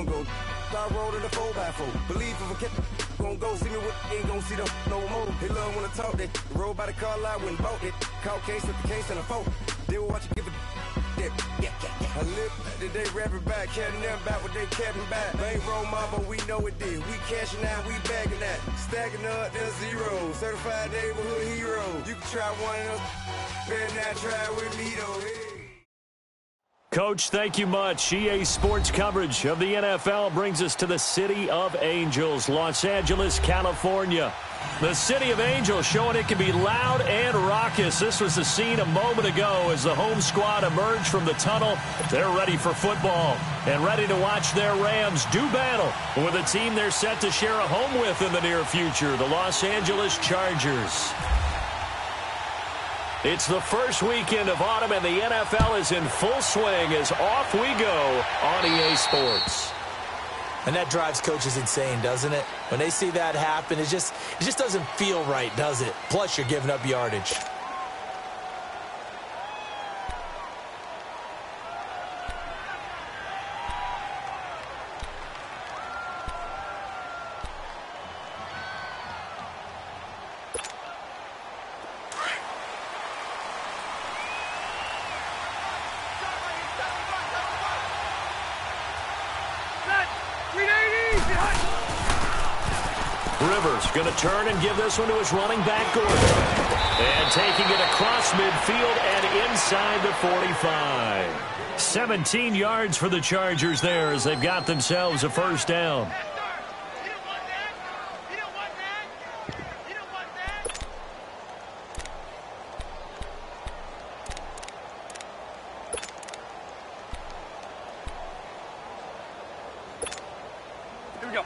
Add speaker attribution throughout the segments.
Speaker 1: gon' go. I rolled in a 4x4. Believe if a cat gon' go see me with ain't gon' see them no more. They love when I talk that. Roll by the car lot when bought it. Caught case at the case and a phone. They will watch you give it that. I live today rapping back, catching them back what they capping back. Bankroll mob, but we know it did. We cashing out, we bagging that. Stacking up, there's zero. Certified neighborhood hero. You can try one of them. Better not try with me though. Hey.
Speaker 2: Coach, thank you much. EA Sports coverage of the NFL brings us to the City of Angels, Los Angeles, California. The City of Angels showing it can be loud and raucous. This was the scene a moment ago as the home squad emerged from the tunnel. They're ready for football and ready to watch their Rams do battle with a team they're set to share a home with in the near future, the Los Angeles Chargers. It's the first weekend of autumn, and the NFL is in full swing as off we go on EA Sports.
Speaker 3: And that drives coaches insane, doesn't it? When they see that happen, it just doesn't feel right, does it? Plus, you're giving up yardage.
Speaker 2: Rivers going to turn and give this one to his running back, Gordon. And taking it across midfield and inside the 45. 17 yards for the Chargers there as they've got themselves a first down.
Speaker 4: Here we go.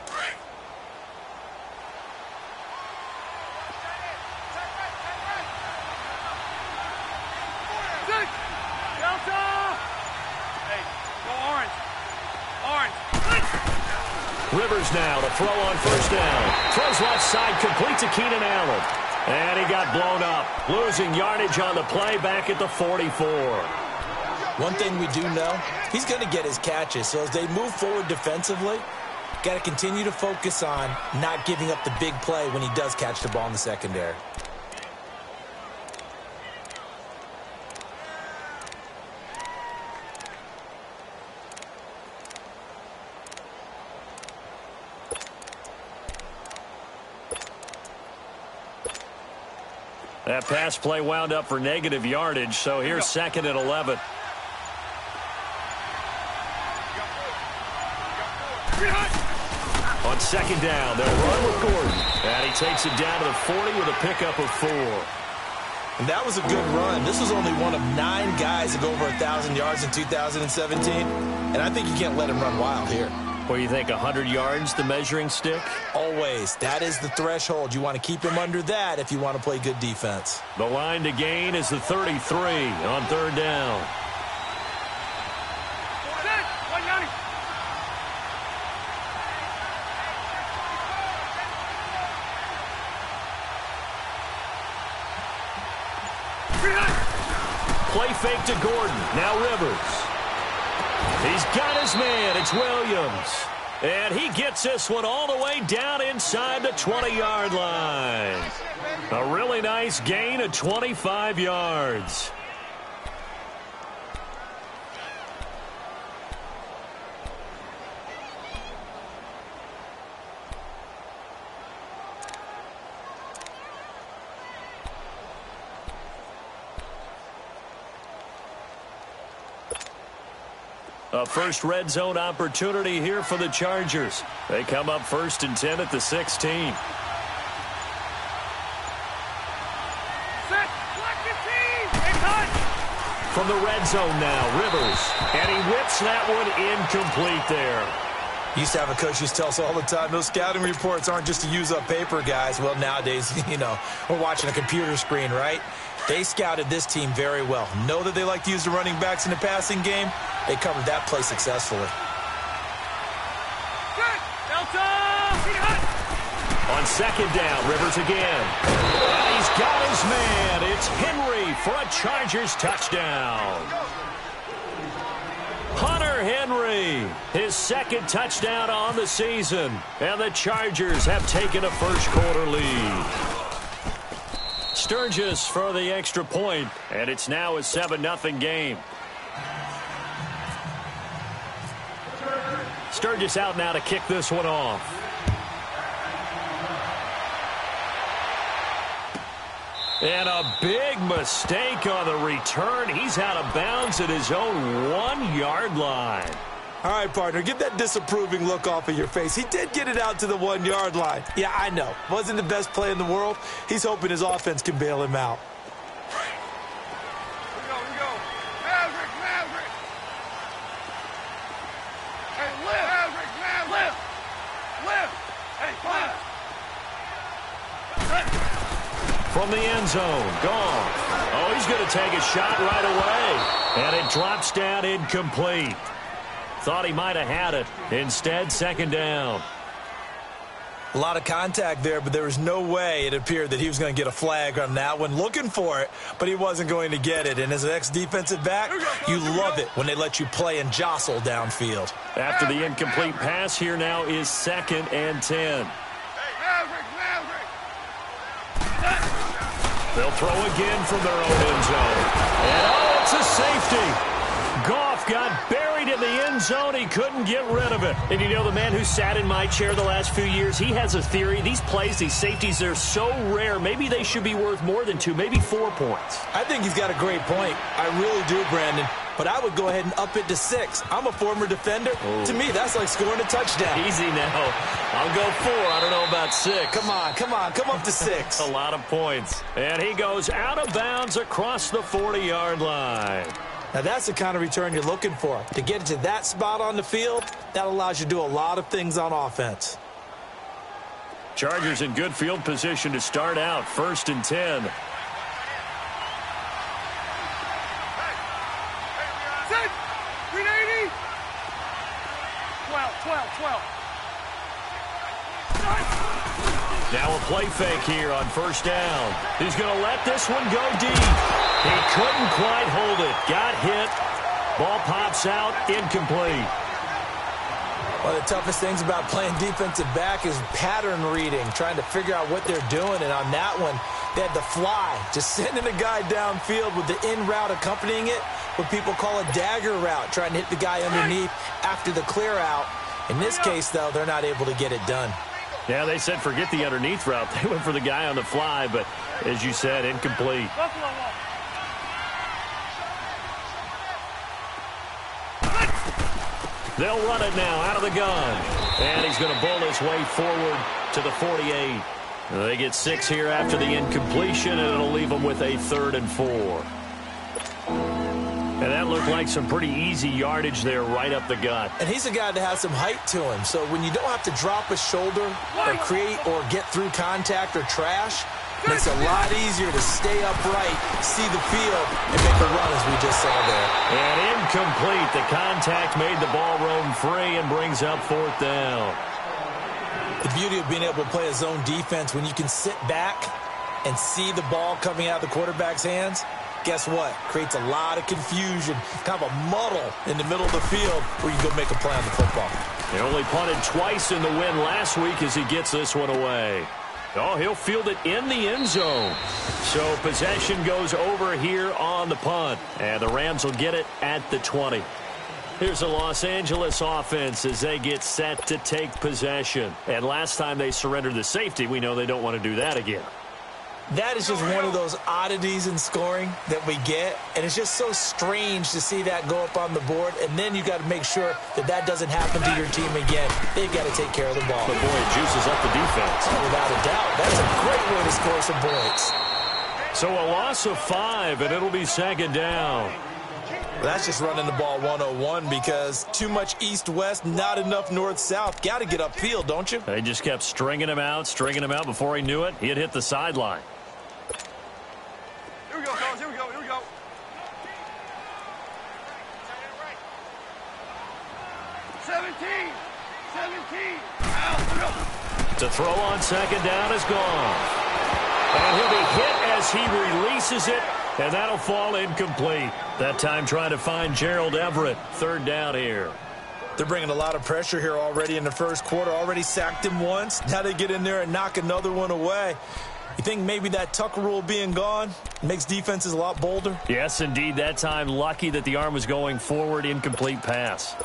Speaker 2: Rivers now to throw on first down. Throws left side, complete to Keenan Allen. And he got blown up, losing yardage on the play back at the 44.
Speaker 3: One thing we do know, he's going to get his catches. So as they move forward defensively, got to continue to focus on not giving up the big play when he does catch the ball in the secondary.
Speaker 2: That pass play wound up for negative yardage, so here's second and 11. On second down, they'll run with Gordon. And he takes it down to the 40 with a pickup of 4.
Speaker 3: And that was a good run. This was only one of 9 guys to go over 1,000 yards in 2017. And I think you can't let him run wild here.
Speaker 2: What do you think, 100 yards, the measuring stick?
Speaker 3: Always. That is the threshold. You want to keep him under that if you want to play good defense.
Speaker 2: The line to gain is the 33 on third down. Play fake to Gordon. Now Rivers. He's got his man. It's Williams. And he gets this one all the way down inside the 20-yard line. A really nice gain of 25 yards. A first red zone opportunity here for the Chargers. They come up 1st and 10 at the 16. From the red zone now, Rivers. And he whips that one incomplete there.
Speaker 3: Used to have a coach used to tell us all the time, those scouting reports aren't just to use up paper, guys. Well, nowadays, we're watching a computer screen, right? They scouted this team very well. Know that they like to use the running backs in the passing game. They covered that play successfully.
Speaker 2: On second down, Rivers again. And he's got his man. It's Henry for a Chargers touchdown. Hunter Henry McCoy, his second touchdown on the season. And the Chargers have taken a first-quarter lead. Sturgis for the extra point, and it's now a 7-0 game. Sturgis out now to kick this one off. And a big mistake on the return. He's out of bounds at his own 1-yard line.
Speaker 3: All right, partner, get that disapproving look off of your face. He did get it out to the 1-yard line. Yeah, I know. Wasn't the best play in the world. He's hoping his offense can bail him out.
Speaker 4: Here we go. Maverick. Hey, lift. Hey, lift.
Speaker 2: From the end zone, gone. Oh, he's going to take a shot right away. And it drops down incomplete. Thought he might have had it. Instead, second down.
Speaker 3: A lot of contact there, but there was no way it appeared that he was going to get a flag on that one. Looking for it, but he wasn't going to get it. And as an ex-defensive back, you love it when they let you play and jostle downfield.
Speaker 2: After the incomplete pass, here now is 2nd and 10.
Speaker 4: Maverick.
Speaker 2: They'll throw again from their own end zone. And oh, it's a safety. Goff got buried in the end zone. He couldn't get rid of it. And you know, the man who sat in my chair the last few years, he has a theory. These plays, these safeties, they're so rare. Maybe they should be worth more than 2, maybe 4 points.
Speaker 3: I think he's got a great point. I really do, Brandon. But I would go ahead and up it to 6. I'm a former defender.
Speaker 2: Oh.
Speaker 3: To me, that's like scoring a touchdown.
Speaker 2: Easy now. I'll go 4. I don't know about 6.
Speaker 3: Come on. Come up to 6.
Speaker 2: A lot of points. And he goes out of bounds across the 40-yard line.
Speaker 3: Now, that's the kind of return you're looking for. To get to that spot on the field, that allows you to do a lot of things on offense.
Speaker 2: Chargers in good field position to start out. 1st and 10.
Speaker 4: Set. 380. 12.
Speaker 2: Now a play fake here on 1st down. He's going to let this one go deep. He couldn't quite hold it. Got hit. Ball pops out. Incomplete.
Speaker 3: One of the toughest things about playing defensive back is pattern reading, trying to figure out what they're doing. And on that one, they had the fly, just sending a guy downfield with the in route accompanying it, what people call a dagger route, trying to hit the guy underneath after the clear out. In this case, though, they're not able to get it done.
Speaker 2: Yeah, they said forget the underneath route. They went for the guy on the fly, but as you said, incomplete. They'll run it now out of the gun. And he's going to bowl his way forward to the 48. They get 6 here after the incompletion, and it'll leave them with a 3rd and 4. And that looked like some pretty easy yardage there right up the gut.
Speaker 3: And he's a guy that has some height to him. So when you don't have to drop a shoulder or create or get through contact or trash, it makes it a lot easier to stay upright, see the field, and make a run as we just saw there.
Speaker 2: And incomplete. The contact made the ball roam free and brings up 4th down.
Speaker 3: The beauty of being able to play a zone defense when you can sit back and see the ball coming out of the quarterback's hands, guess what? Creates a lot of confusion, kind of a muddle in the middle of the field where you go make a play on the football.
Speaker 2: He only punted twice in the win last week as he gets this one away. Oh, he'll field it in the end zone. So possession goes over here on the punt. And the Rams will get it at the 20. Here's the Los Angeles offense as they get set to take possession. And last time they surrendered the safety, we know they don't want to do that again.
Speaker 3: That is just one of those oddities in scoring that we get, and it's just so strange to see that go up on the board, and then you got to make sure that that doesn't happen to your team again. They've got to take care of the ball.
Speaker 2: But boy, it juices up the defense.
Speaker 3: Oh, without a doubt. That's a great way to score some points.
Speaker 2: So a loss of 5, and it'll be 2nd down.
Speaker 3: Well, that's just running the ball 101 because too much east-west, not enough north-south. Got to get upfield, don't you?
Speaker 2: They just kept stringing him out. Before he knew it, he had hit the sideline.
Speaker 4: Here we go, fellas. Here we go. 17. Out.
Speaker 2: To throw on 2nd down is gone. And he'll be hit as he releases it, and that'll fall incomplete. That time trying to find Gerald Everett. 3rd down here.
Speaker 3: They're bringing a lot of pressure here already in the first quarter. Already sacked him once. Now they get in there and knock another one away. You think maybe that Tucker rule being gone makes defenses a lot bolder?
Speaker 2: Yes, indeed. That time, lucky that the arm was going forward. Incomplete pass.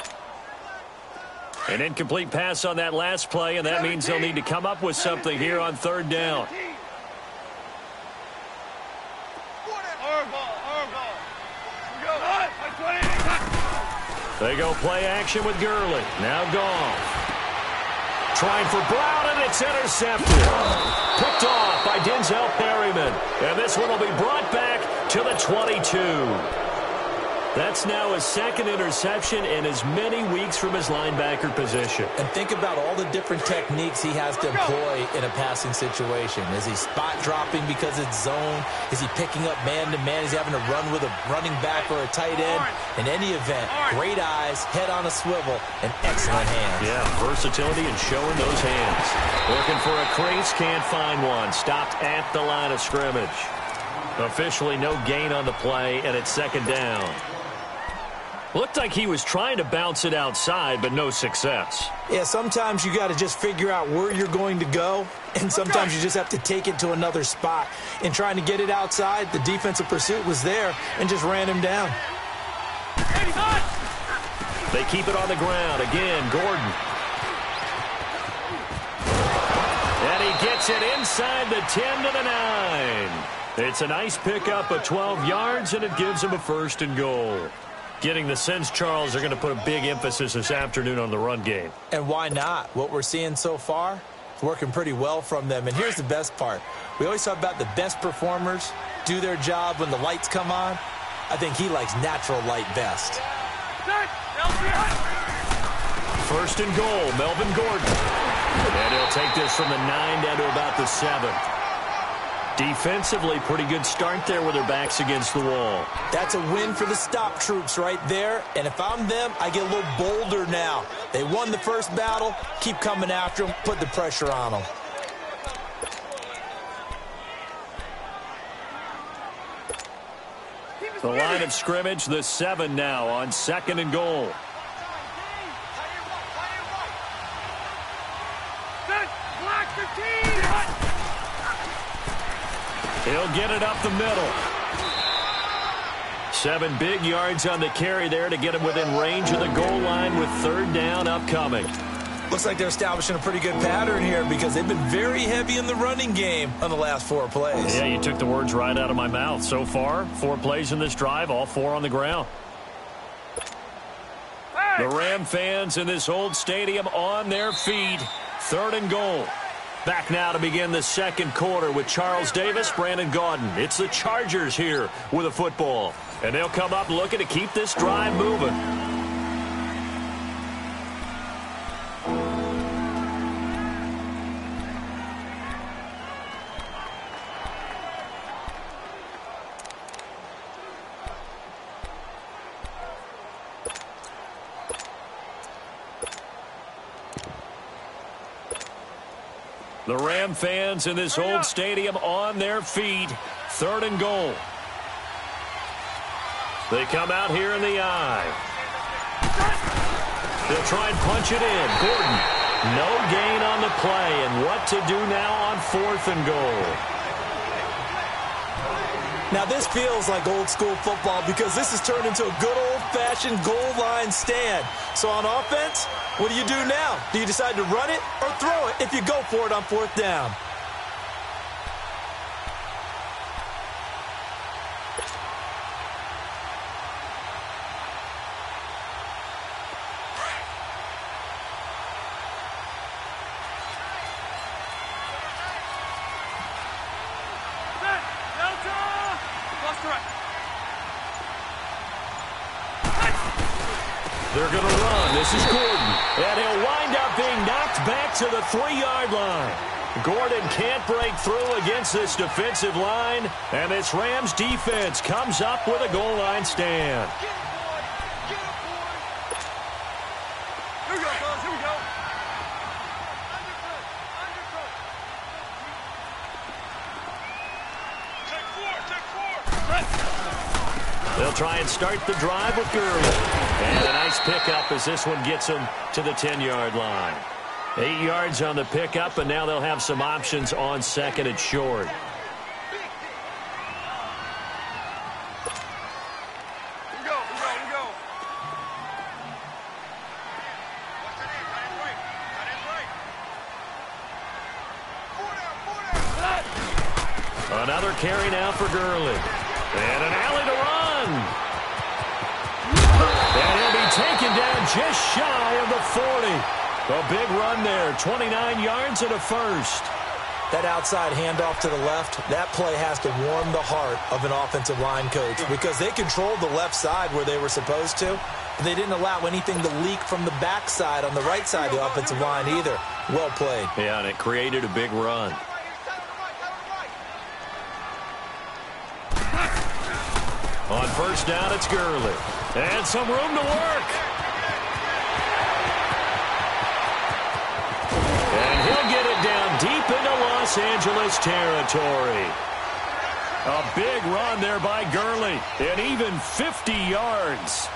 Speaker 2: An incomplete pass on that last play, and that means they'll need to come up with something here on third down. They go play action with Gurley. Now Goff. Trying for Brown, and it's intercepted. Picked off by Denzel Perryman. And this one will be brought back to the 22. That's now his second interception in as many weeks from his linebacker position.
Speaker 3: And think about all the different techniques he has to employ in a passing situation. Is he spot dropping because it's zone? Is he picking up man-to-man? Is he having to run with a running back or a tight end? In any event, great eyes, head on a swivel, and excellent hands.
Speaker 2: Yeah, versatility and showing those hands. Looking for a crease, can't find one. Stopped at the line of scrimmage. Officially no gain on the play, and it's second down. Looked like he was trying to bounce it outside, but no success.
Speaker 3: Yeah, sometimes you got to just figure out where you're going to go, and sometimes you just have to take it to another spot. In trying to get it outside, the defensive pursuit was there and just ran him down.
Speaker 2: They keep it on the ground. Again, Gordon. And he gets it inside the 10 to the 9. It's a nice pickup of 12 yards, and it gives him a first and goal. Getting the sense, Charles, they're going to put a big emphasis this afternoon on the run game.
Speaker 3: And why not? What we're seeing so far is working pretty well from them. And here's the best part. We always talk about the best performers do their job when the lights come on. I think he likes natural light best.
Speaker 2: First and goal, Melvin Gordon. And he'll take this from the 9 down to about the 7. Defensively, pretty good start there with their backs against the wall.
Speaker 3: That's a win for the stop troops right there. And if I'm them, I get a little bolder now. They won the first battle. Keep coming after them. Put the pressure on them.
Speaker 2: The line of scrimmage, the 7 now on second and goal. He'll get it up the middle. 7 big yards on the carry there to get him within range of the goal line with third down upcoming.
Speaker 3: Looks like they're establishing a pretty good pattern here because they've been very heavy in the running game on the last 4 plays.
Speaker 2: Yeah, you took the words right out of my mouth. So far, 4 plays in this drive, all 4 on the ground. The Ram fans in this old stadium on their feet. Third and goal. Back now to begin the second quarter with Charles Davis, Brandon Gaudin. It's the Chargers here with a football. And they'll come up looking to keep this drive moving. The Ram fans in this old stadium on their feet. Third and goal. They come out here in the eye. They'll try and punch it in. Gordon, no gain on the play. And what to do now on fourth and goal?
Speaker 3: Now this feels like old school football because this has turned into a good old-fashioned goal line stand. So on offense, what do you do now? Do you decide to run it or throw it if you go for it on fourth down?
Speaker 2: They're going to run. This is Gordon. And he'll wind up being knocked back to the 3-yard line. Gordon can't break through against this defensive line. And this Rams defense comes up with a goal line stand.
Speaker 4: Here we go, fellas. Here we go. Take 4.
Speaker 2: They'll try and start the drive with Gurley. And a nice pickup as this one gets them to the 10-yard line. 8 yards on the pickup, and now they'll have some options on second and short. Another carry now for Gurley. And an alley to run. And he'll be taken down just shy of the 40. A big run there, 29 yards and a first.
Speaker 3: That outside handoff to the left, that play has to warm the heart of an offensive line coach because they controlled the left side where they were supposed to. They didn't allow anything to leak from the backside on the right side of the offensive line either. Well played.
Speaker 2: Yeah, and it created a big run. On first down, it's Gurley. And some room to work. And he'll get it down deep into Los Angeles territory. A big run there by Gurley. And even 50 yards.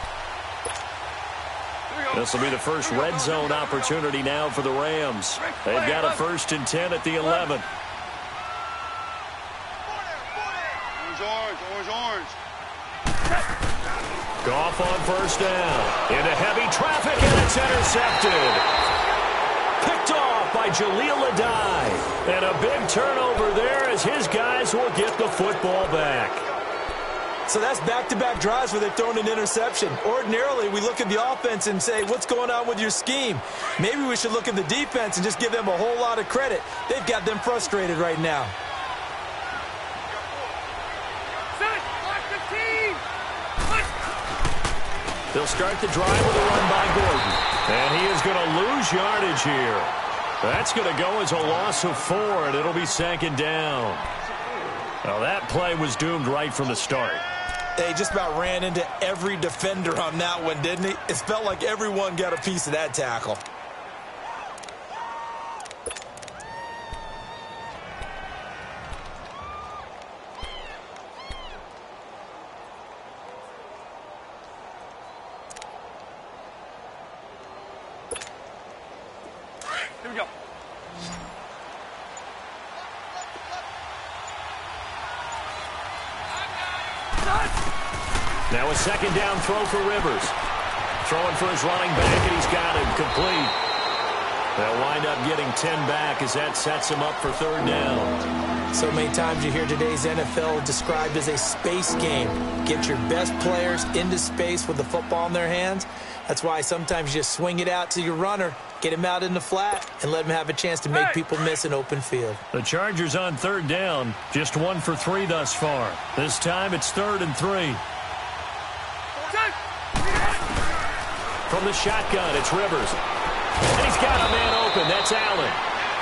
Speaker 2: This will be the first red zone opportunity now for the Rams. They've got a 1st and 10 at the 11.
Speaker 4: Orange.
Speaker 2: Goff on first down. Into heavy traffic, and it's intercepted. Picked off by Jaleel Adai. And a big turnover there as his guys will get the football back.
Speaker 3: So that's back-to-back drives where they've thrown an interception. Ordinarily, we look at the offense and say, what's going on with your scheme? Maybe we should look at the defense and just give them a whole lot of credit. They've got them frustrated right now.
Speaker 2: They'll start the drive with a run by Gordon. And he is going to lose yardage here. That's going to go as a loss of 4, and it'll be 2nd down. Well, that play was doomed right from the start.
Speaker 3: They just about ran into every defender on that one, didn't he? It felt like everyone got a piece of that tackle.
Speaker 4: Here we go.
Speaker 2: Now a 2nd down throw for Rivers. Throwing for his running back, and he's got it complete. They'll wind up getting 10 back as that sets him up for 3rd down.
Speaker 3: So many times you hear today's NFL described as a space game. Get your best players into space with the football in their hands. That's why sometimes you just swing it out to your runner, get him out in the flat, and let him have a chance to make people miss an open field.
Speaker 2: The Chargers on 3rd down, just 1 for 3 thus far. This time it's 3rd and 3. From the shotgun, it's Rivers. And he's got a man open. That's Allen.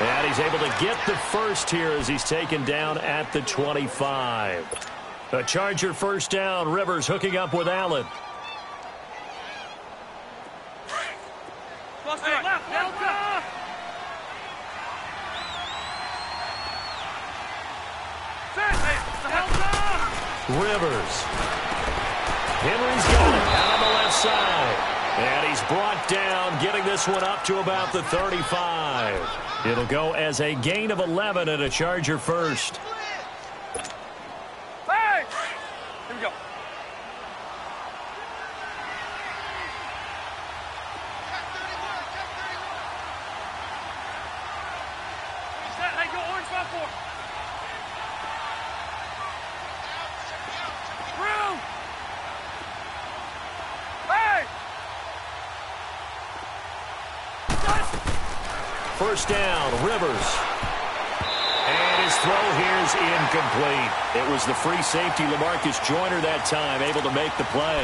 Speaker 2: And he's able to get the first here as he's taken down at the 25. A Charger 1st down. Rivers hooking up with Allen. Rivers. Henry's got it out on the left side. And he's brought down, getting this one up to about the 35. It'll go as a gain of 11 and a Charger 1st.
Speaker 4: Hey! Here we go. Hey, go orange 5-4. Room! Hey!
Speaker 2: 1st down, Rivers. And his throw here is incomplete. It was the free safety, LaMarcus Joyner, that time, able to make the play.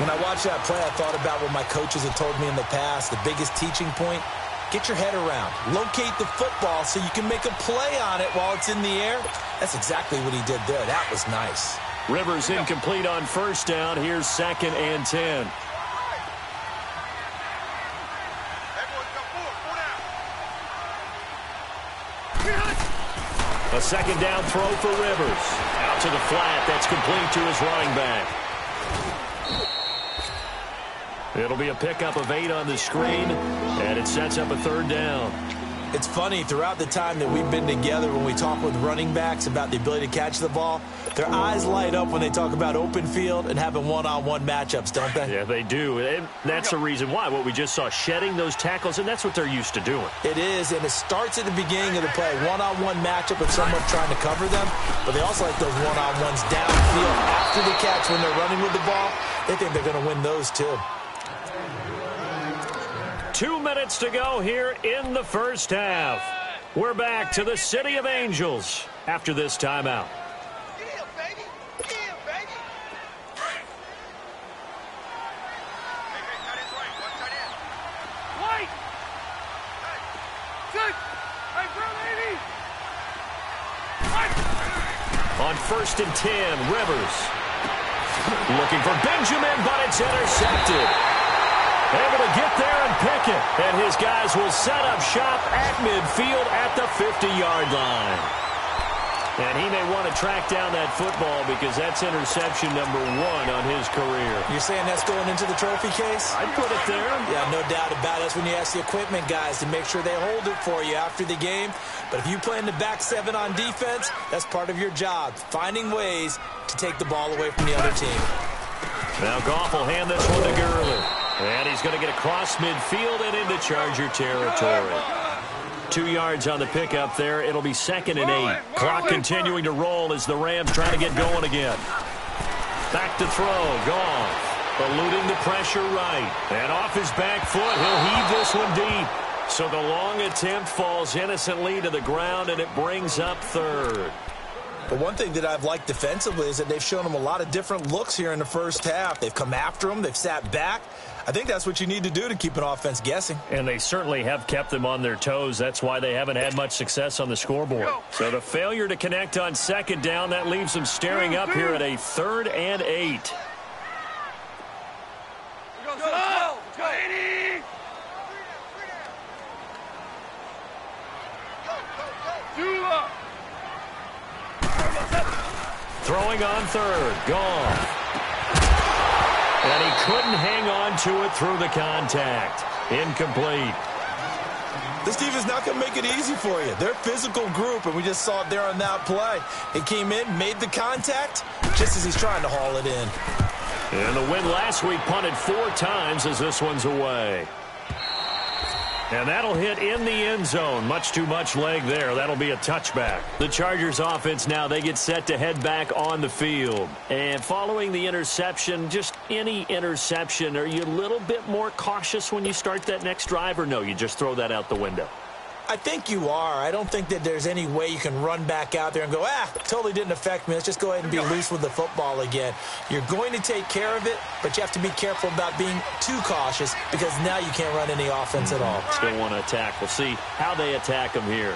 Speaker 3: When I watched that play, I thought about what my coaches had told me in the past. The biggest teaching point, get your head around. Locate the football so you can make a play on it while it's in the air. That's exactly what he did there. That was nice.
Speaker 2: Rivers incomplete on 1st down. Here's 2nd and 10. A 2nd down throw for Rivers. Out to the flat. That's complete to his running back. It'll be a pickup of 8 on the screen, and it sets up a 3rd down.
Speaker 3: It's funny, throughout the time that we've been together, when we talk with running backs about the ability to catch the ball, their eyes light up when they talk about open field and having one-on-one matchups, don't they?
Speaker 2: Yeah, they do. And that's the reason why. What we just saw, shedding those tackles, and that's what they're used to doing.
Speaker 3: It is, and it starts at the beginning of the play. One-on-one matchup with someone trying to cover them, but they also like those one-on-ones downfield after the catch when they're running with the ball. They think they're going to win those, too.
Speaker 2: 2 minutes to go here in the first half. We're back to the City of Angels after this timeout.
Speaker 4: Yeah, baby. Yeah, baby. White. Good. Hey, bro, baby.
Speaker 2: On 1st and 10, Rivers. Looking for Benjamin, but it's intercepted. Able to get there and pick it. And his guys will set up shop at midfield at the 50-yard line. And he may want to track down that football because that's interception number 1 on his career.
Speaker 3: You're saying that's going into the trophy case?
Speaker 2: I'd put it there.
Speaker 3: Yeah, no doubt about it. That's when you ask the equipment guys to make sure they hold it for you after the game. But if you play in the back 7 on defense, that's part of your job, finding ways to take the ball away from the other team.
Speaker 2: Now Goff will hand this one to Gurley. And he's going to get across midfield and into Charger territory. 2 yards on the pickup there. It'll be 2nd and 8. Clock continuing to roll as the Rams trying to get going again. Back to throw. Goff eluding the pressure right. And off his back foot, he'll heave this one deep. So the long attempt falls innocently to the ground, and it brings up 3rd.
Speaker 3: But one thing that I've liked defensively is that they've shown them a lot of different looks here in the first half. They've come after them. They've sat back. I think that's what you need to do to keep an offense guessing.
Speaker 2: And they certainly have kept them on their toes. That's why they haven't had much success on the scoreboard. So the failure to connect on 2nd down, that leaves them staring up here at a 3rd and 8.
Speaker 4: Let's go, 80.
Speaker 2: Throwing on 3rd. Gone. And he couldn't hang on to it through the contact. Incomplete.
Speaker 3: This defense is not going to make it easy for you. They're a physical group, and we just saw it there on that play. He came in, made the contact, just as he's trying to haul it in.
Speaker 2: And the win last week punted 4 times as this one's away. And that'll hit in the end zone. Much too much leg there. That'll be a touchback. The Chargers offense now, they get set to head back on the field. And following the interception, just any interception, are you a little bit more cautious when you start that next drive, or no, you just throw that out the window?
Speaker 3: I think you are. I don't think that there's any way you can run back out there and go, totally didn't affect me. Let's just go ahead and be loose with the football again. You're going to take care of it, but you have to be careful about being too cautious because now you can't run any offense at all.
Speaker 2: Still want to attack. We'll see how they attack them here.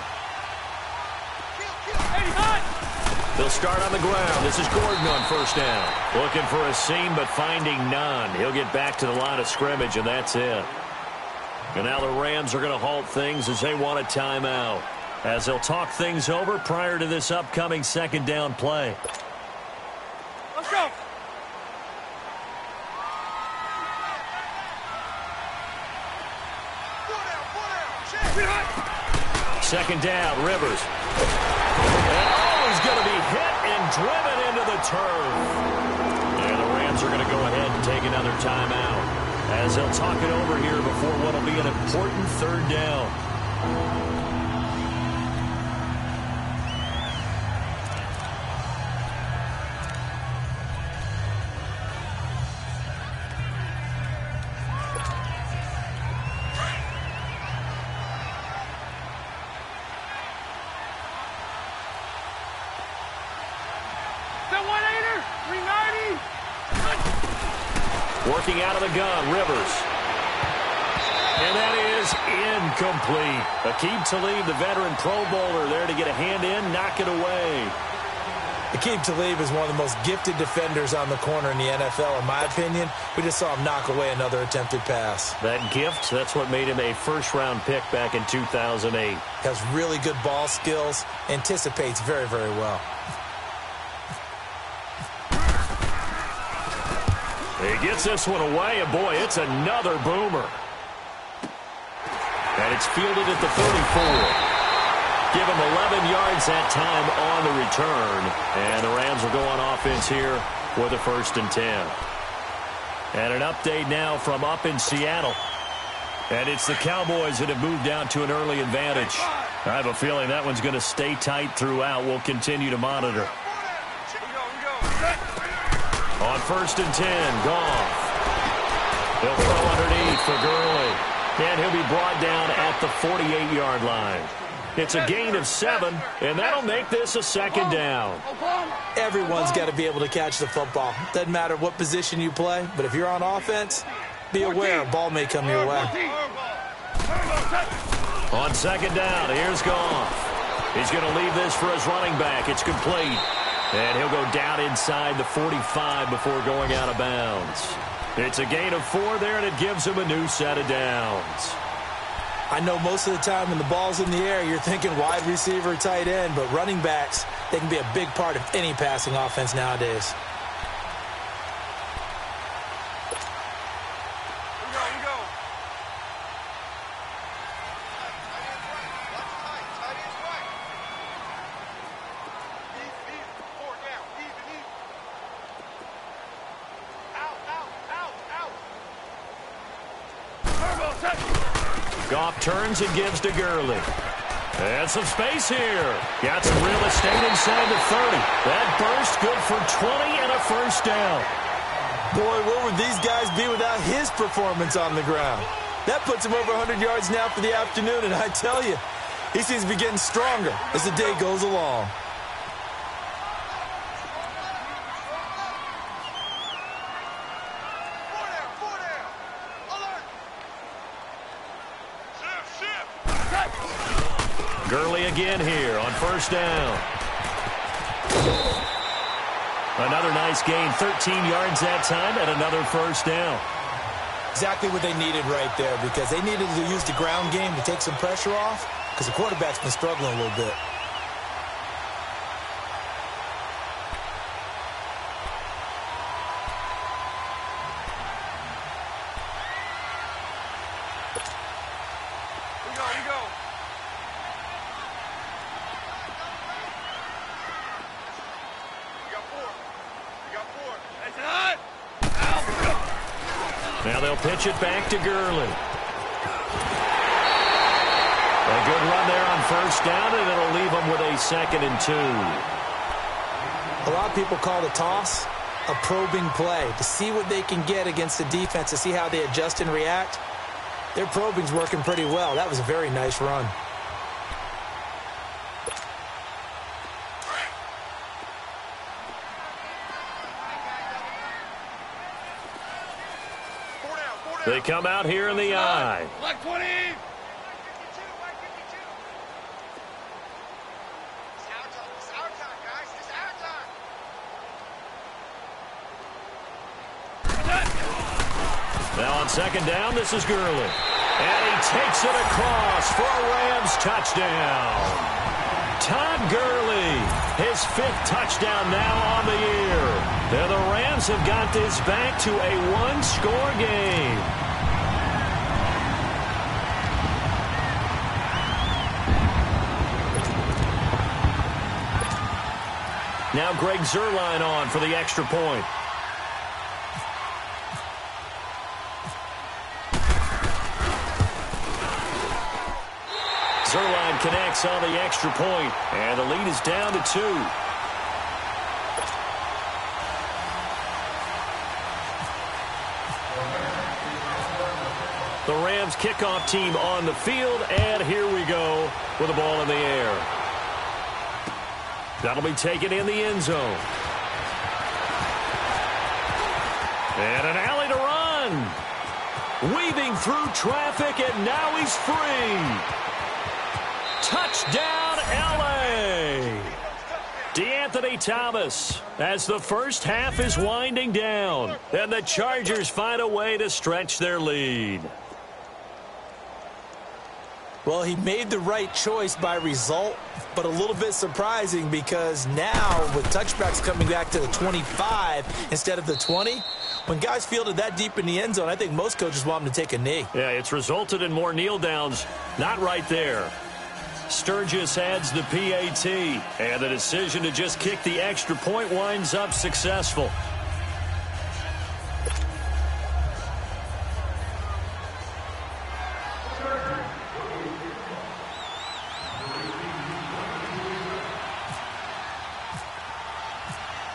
Speaker 2: They'll start on the ground. This is Gordon on 1st down. Looking for a seam, but finding none. He'll get back to the line of scrimmage, and that's it. And now the Rams are going to halt things as they want a timeout, as they'll talk things over prior to this upcoming 2nd down play.
Speaker 4: Let's go.
Speaker 2: Second down, Rivers. And he's going to be hit and driven into the turf. And the Rams are going to go ahead and take another timeout, as they'll talk it over here before what will be an important 3rd down. Working out of the gun, Rivers. And that is incomplete. Aqib Talib, the veteran Pro Bowler, there to get a hand in, knock it away.
Speaker 3: Aqib Talib is one of the most gifted defenders on the corner in the NFL, in my opinion. We just saw him knock away another attempted pass.
Speaker 2: That gift, that's what made him a first-round pick back in 2008.
Speaker 3: Has really good ball skills, anticipates very, very well.
Speaker 2: He gets this one away, and boy, it's another boomer. And it's fielded at the 34. Give him 11 yards that time on the return. And the Rams will go on offense here with a 1st and 10. And an update now from up in Seattle. And it's the Cowboys that have moved out to an early advantage. I have a feeling that one's going to stay tight throughout. We'll continue to monitor. On 1st and 10, Goff. He'll throw underneath for Gurley. And he'll be brought down at the 48-yard line. It's a gain of 7, and that'll make this a 2nd down.
Speaker 3: Everyone's got to be able to catch the football. Doesn't matter what position you play, but if you're on offense, be aware a ball may come your way.
Speaker 2: On 2nd down, here's Goff. He's going to leave this for his running back. It's complete. And he'll go down inside the 45 before going out of bounds. It's a gain of 4 there, and it gives him a new set of downs.
Speaker 3: I know most of the time when the ball's in the air, you're thinking wide receiver, tight end, but running backs, they can be a big part of any passing offense nowadays.
Speaker 2: Goff turns and gives to Gurley. And some space here. Got some real estate inside the 30. That burst good for 20 and a 1st down.
Speaker 3: Boy, where would these guys be without his performance on the ground? That puts him over 100 yards now for the afternoon, and I tell you, he seems to be getting stronger as the day goes along.
Speaker 2: Gurley again here on 1st down. Another nice gain, 13 yards that time, and another 1st down.
Speaker 3: Exactly what they needed right there, because they needed to use the ground game to take some pressure off, because the quarterback's been struggling a little bit.
Speaker 2: Now they'll pitch it back to Gurley. A good run there on 1st down, and it'll leave them with a 2nd and 2.
Speaker 3: A lot of people call the toss a probing play, to see what they can get against the defense, to see how they adjust and react. Their probing's working pretty well. That was a very nice run.
Speaker 2: They come out here in the eye.
Speaker 4: Black 20.
Speaker 2: Now on 2nd down, this is Gurley. And he takes it across for a Rams touchdown. Todd Gurley, his 5th touchdown now on the year. And the Rams have got this back to a 1-score game. Now Greg Zuerlein on for the extra point. Zuerlein connects on the extra point, and the lead is down to 2. The Rams kickoff team on the field, and here we go with the ball in the air. That'll be taken in the end zone. And an alley to run. Weaving through traffic, and now he's free. Touchdown, L.A. DeAnthony Thomas as the first half is winding down, and the Chargers find a way to stretch their lead.
Speaker 3: Well, he made the right choice by result, but a little bit surprising because now with touchbacks coming back to the 25 instead of the 20, when guys fielded that deep in the end zone, I think most coaches want them to take a knee.
Speaker 2: Yeah, it's resulted in more kneel downs. Not right there. Sturgis adds the PAT, and the decision to just kick the extra point winds up successful.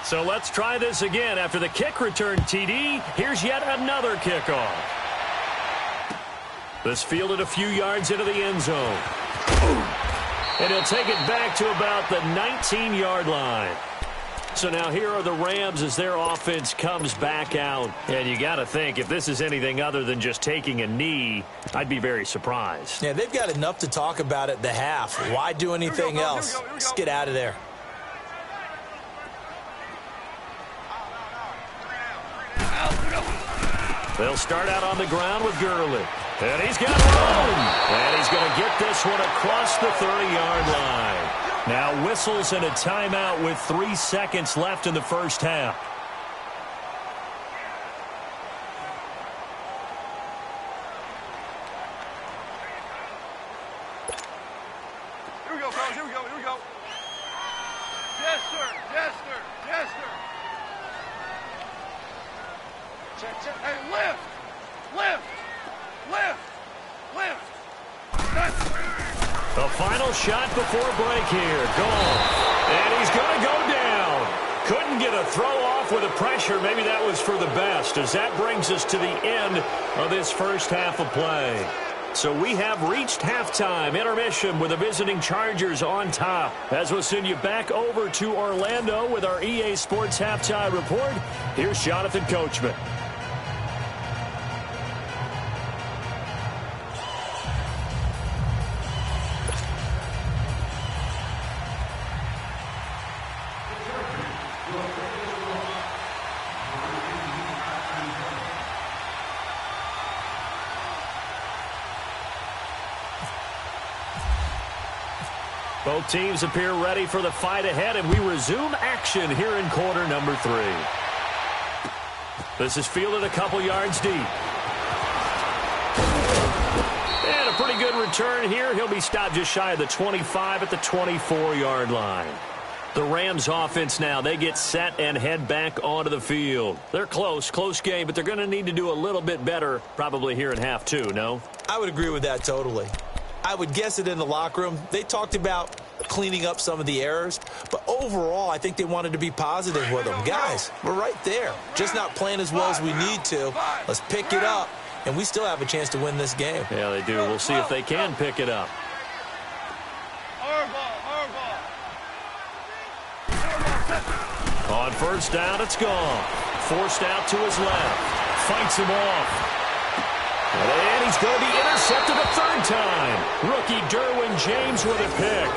Speaker 2: So let's try this again. After the kick return TD, here's yet another kickoff. This fielded a few yards into the end zone. And he'll take it back to about the 19-yard line. So now here are the Rams as their offense comes back out. And you got to think, if this is anything other than just taking a knee, I'd be very surprised.
Speaker 3: Yeah, they've got enough to talk about at the half. Why do anything else? Just get out of there.
Speaker 2: They'll start out on the ground with Gurley. And he's got room. And he's going to get this one across the 30-yard line. Now whistles and a timeout with 3 seconds left in the first half.
Speaker 4: Here we go, fellas. Here we go. Here we go. Yes, sir. Yes, sir. Yes, sir. Check, check. Hey, lift. Lift. Lift. Lift.
Speaker 2: The final shot before break here. Gone. And he's going to go down. Couldn't get a throw off with the pressure. Maybe that was for the best, as that brings us to the end of this first half of play. So we have reached halftime. Intermission with the visiting Chargers on top. As we'll send you back over to Orlando with our EA Sports Halftime Report, here's Jonathan Coachman. Both teams appear ready for the fight ahead, and we resume action here in quarter number 3. This is fielded a couple yards deep. And a pretty good return here. He'll be stopped just shy of the 25 at the 24-yard line. The Rams offense now, they get set and head back onto the field. They're close game, but they're going to need to do a little bit better probably here in half 2, no?
Speaker 3: I would agree with that totally. I would guess it in the locker room. They talked about cleaning up some of the errors, but overall, I think they wanted to be positive with them. Guys, we're right there. Just not playing as well as we need to. Let's pick it up, and we still have a chance to win this game.
Speaker 2: Yeah, they do. We'll see if they can pick it up. On first down, it's gone. Forced out to his left. Fights him off. And he's going to be intercepted a third time. Rookie Derwin James with a pick.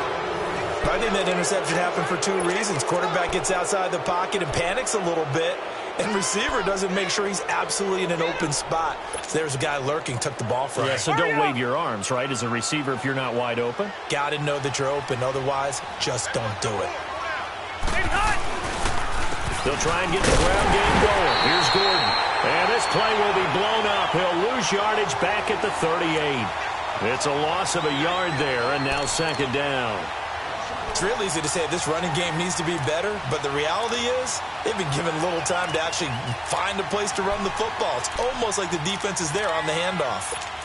Speaker 3: I think that interception happened for 2 reasons. Quarterback gets outside the pocket and panics a little bit, and receiver doesn't make sure he's absolutely in an open spot. So there's a guy lurking, took the ball from him.
Speaker 2: Yeah, so don't wave your arms, right, as a receiver if you're not wide open?
Speaker 3: Got to know that you're open. Otherwise, just don't do it.
Speaker 2: They'll try and get the ground game going. Here's Gordon. And this play will be blown up. He'll lose yardage back at the 38. It's a loss of a yard there, and now second down.
Speaker 3: It's real easy to say this running game needs to be better, but the reality is they've been given little time to actually find a place to run the football. It's almost like the defense is there on the handoff.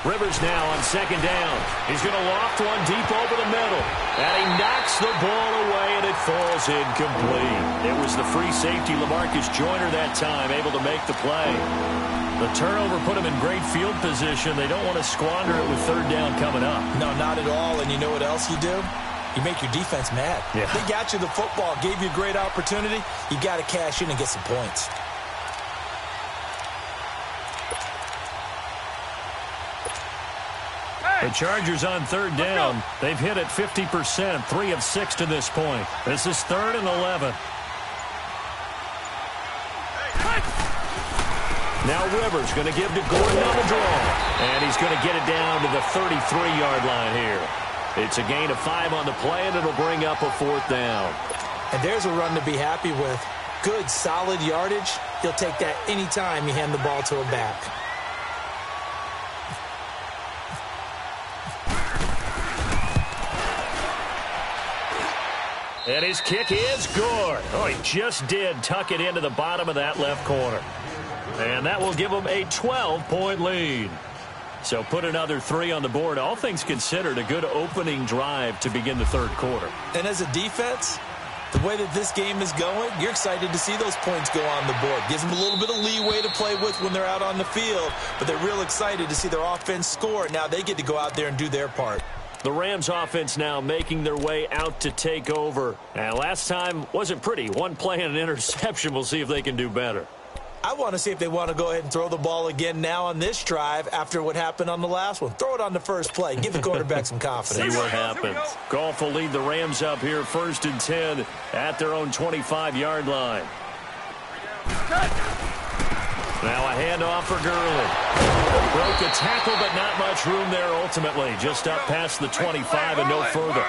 Speaker 2: Rivers now on second down. He's going to loft one deep over the middle. And he knocks the ball away, and it falls incomplete. It was the free safety, LaMarcus Joyner, that time, able to make the play. The turnover put him in great field position. They don't want to squander it with third down coming up.
Speaker 3: No, not at all. And you know what else you do? You make your defense mad.
Speaker 2: Yeah.
Speaker 3: They got you the football, gave you a great opportunity. You got to cash in and get some points.
Speaker 2: The Chargers on third down. They've hit it 50%, 3 of 6 to this point. This is 3rd and 11. Now Rivers going to give to Gordon on the draw. And he's going to get it down to the 33-yard line here. It's a gain of 5 on the play, and it'll bring up a 4th down.
Speaker 3: And there's a run to be happy with. Good, solid yardage. He'll take that anytime you hand the ball to a back.
Speaker 2: And his kick is good. Oh, he just did tuck it into the bottom of that left corner. And that will give him a 12-point lead. So put another 3 on the board. All things considered, a good opening drive to begin the third quarter.
Speaker 3: And as a defense, the way that this game is going, you're excited to see those points go on the board. Gives them a little bit of leeway to play with when they're out on the field, but they're real excited to see their offense score. Now they get to go out there and do their part.
Speaker 2: The Rams offense now making their way out to take over. And last time wasn't pretty. One play and an interception. We'll see if they can do better.
Speaker 3: I want to see if they want to go ahead and throw the ball again now on this drive after what happened on the last one. Throw it on the first play. Give the quarterback some confidence.
Speaker 2: See what happens. Goff will lead the Rams up here 1st and 10 at their own 25-yard line. Now a handoff for Gurley. Broke a tackle, but not much room there ultimately. Just up past the 25 and no further.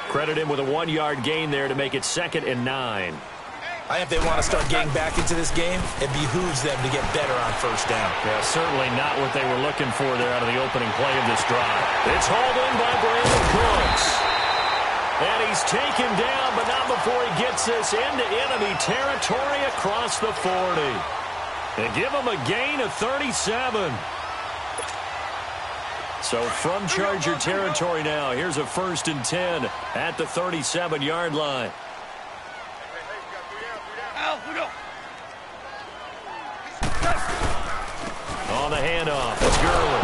Speaker 2: Credit him with a 1-yard gain there to make it 2nd and 9.
Speaker 3: I think if they want to start getting back into this game, it behooves them to get better on first down.
Speaker 2: Yeah, certainly not what they were looking for there out of the opening play of this drive. It's hauled in by Brandon Cooks. And he's taken down, but not before he gets this into enemy territory across the 40. They give him a gain of 37. So from Charger territory now, here's a 1st and 10 at the 37-yard line. On the handoff, it's Gurley.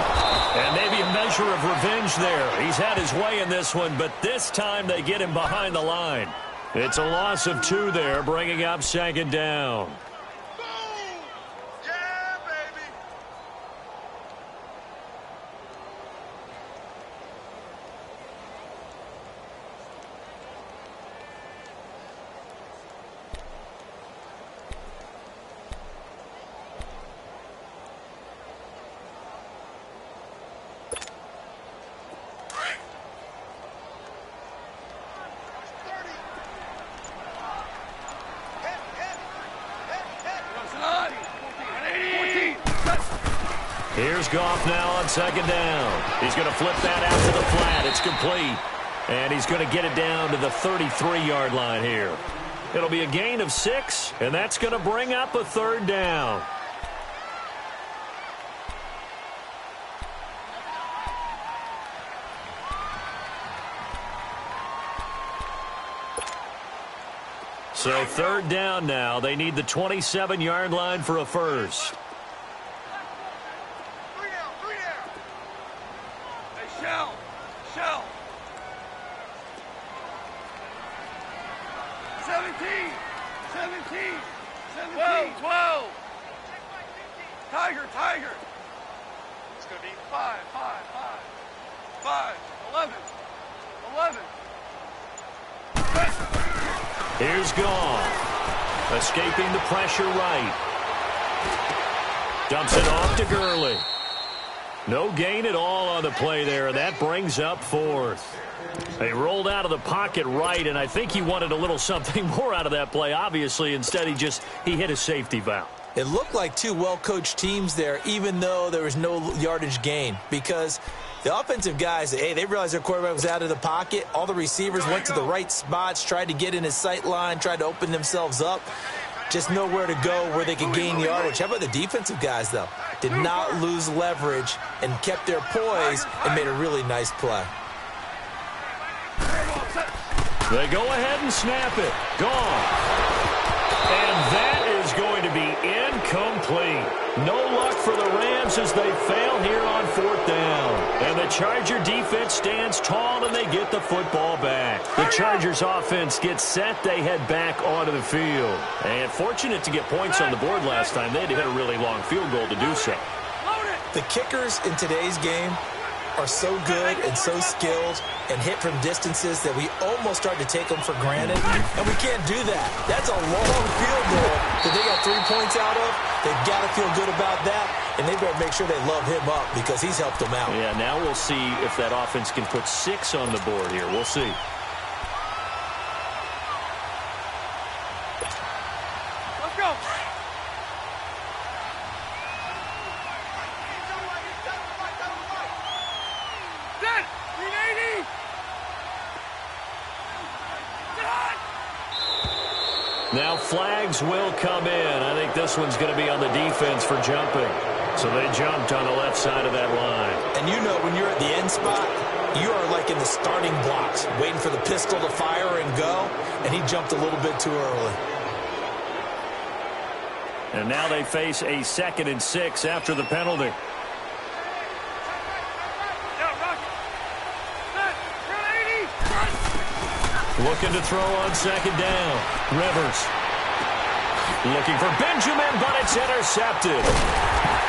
Speaker 2: And maybe a measure of revenge there. He's had his way in this one, but this time they get him behind the line. It's a loss of 2 there, bringing up 2nd down. Here's Goff now on 2nd down. He's going to flip that out to the flat. It's complete. And he's going to get it down to the 33-yard line here. It'll be a gain of 6, and that's going to bring up a 3rd down. So 3rd down now. They need the 27-yard line for a first.
Speaker 4: Tiger. It's going to be 5, 11.
Speaker 2: Here's Goff. Escaping the pressure right. Dumps it off to Gurley. No gain at all on the play there. That brings up 4th. They rolled out of the pocket right, and I think he wanted a little something more out of that play. Obviously, instead he hit a safety valve.
Speaker 3: It looked like 2 well-coached teams there, even though there was no yardage gain, because the offensive guys, they realized their quarterback was out of the pocket. All the receivers went to the right spots, tried to get in his sight line, tried to open themselves up. Just nowhere to go where they could gain yardage. How about the defensive guys, though? Did not lose leverage and kept their poise and made a really nice play.
Speaker 2: They go ahead and snap it. Gone. And that is going to be incomplete. No luck for the Rams as they fail here on 4th down. And the Charger defense stands tall and they get the football back. The Chargers offense gets set. They head back onto the field. And fortunate to get points on the board last time. They had to hit a really long field goal to do so.
Speaker 3: The kickers in today's game are so good and so skilled and hit from distances that we almost start to take them for granted, and we can't do that. That's a long field goal that they got 3 points out of. They've got to feel good about that, and they better make sure they love him up because he's helped them out.
Speaker 2: Yeah, now we'll see if that offense can put 6 on the board here. We'll see.
Speaker 4: Let's go. Set. 380.
Speaker 2: Now flags will come in. I think this one's going to be on the defense for jumping. So they jumped on the left side of that line.
Speaker 3: And you know when you're at the end spot, you are like in the starting blocks, waiting for the pistol to fire and go, and he jumped a little bit too early.
Speaker 2: And now they face a 2nd and 6 after the penalty. Looking to throw on 2nd down. Rivers. Looking for Benjamin, but it's intercepted.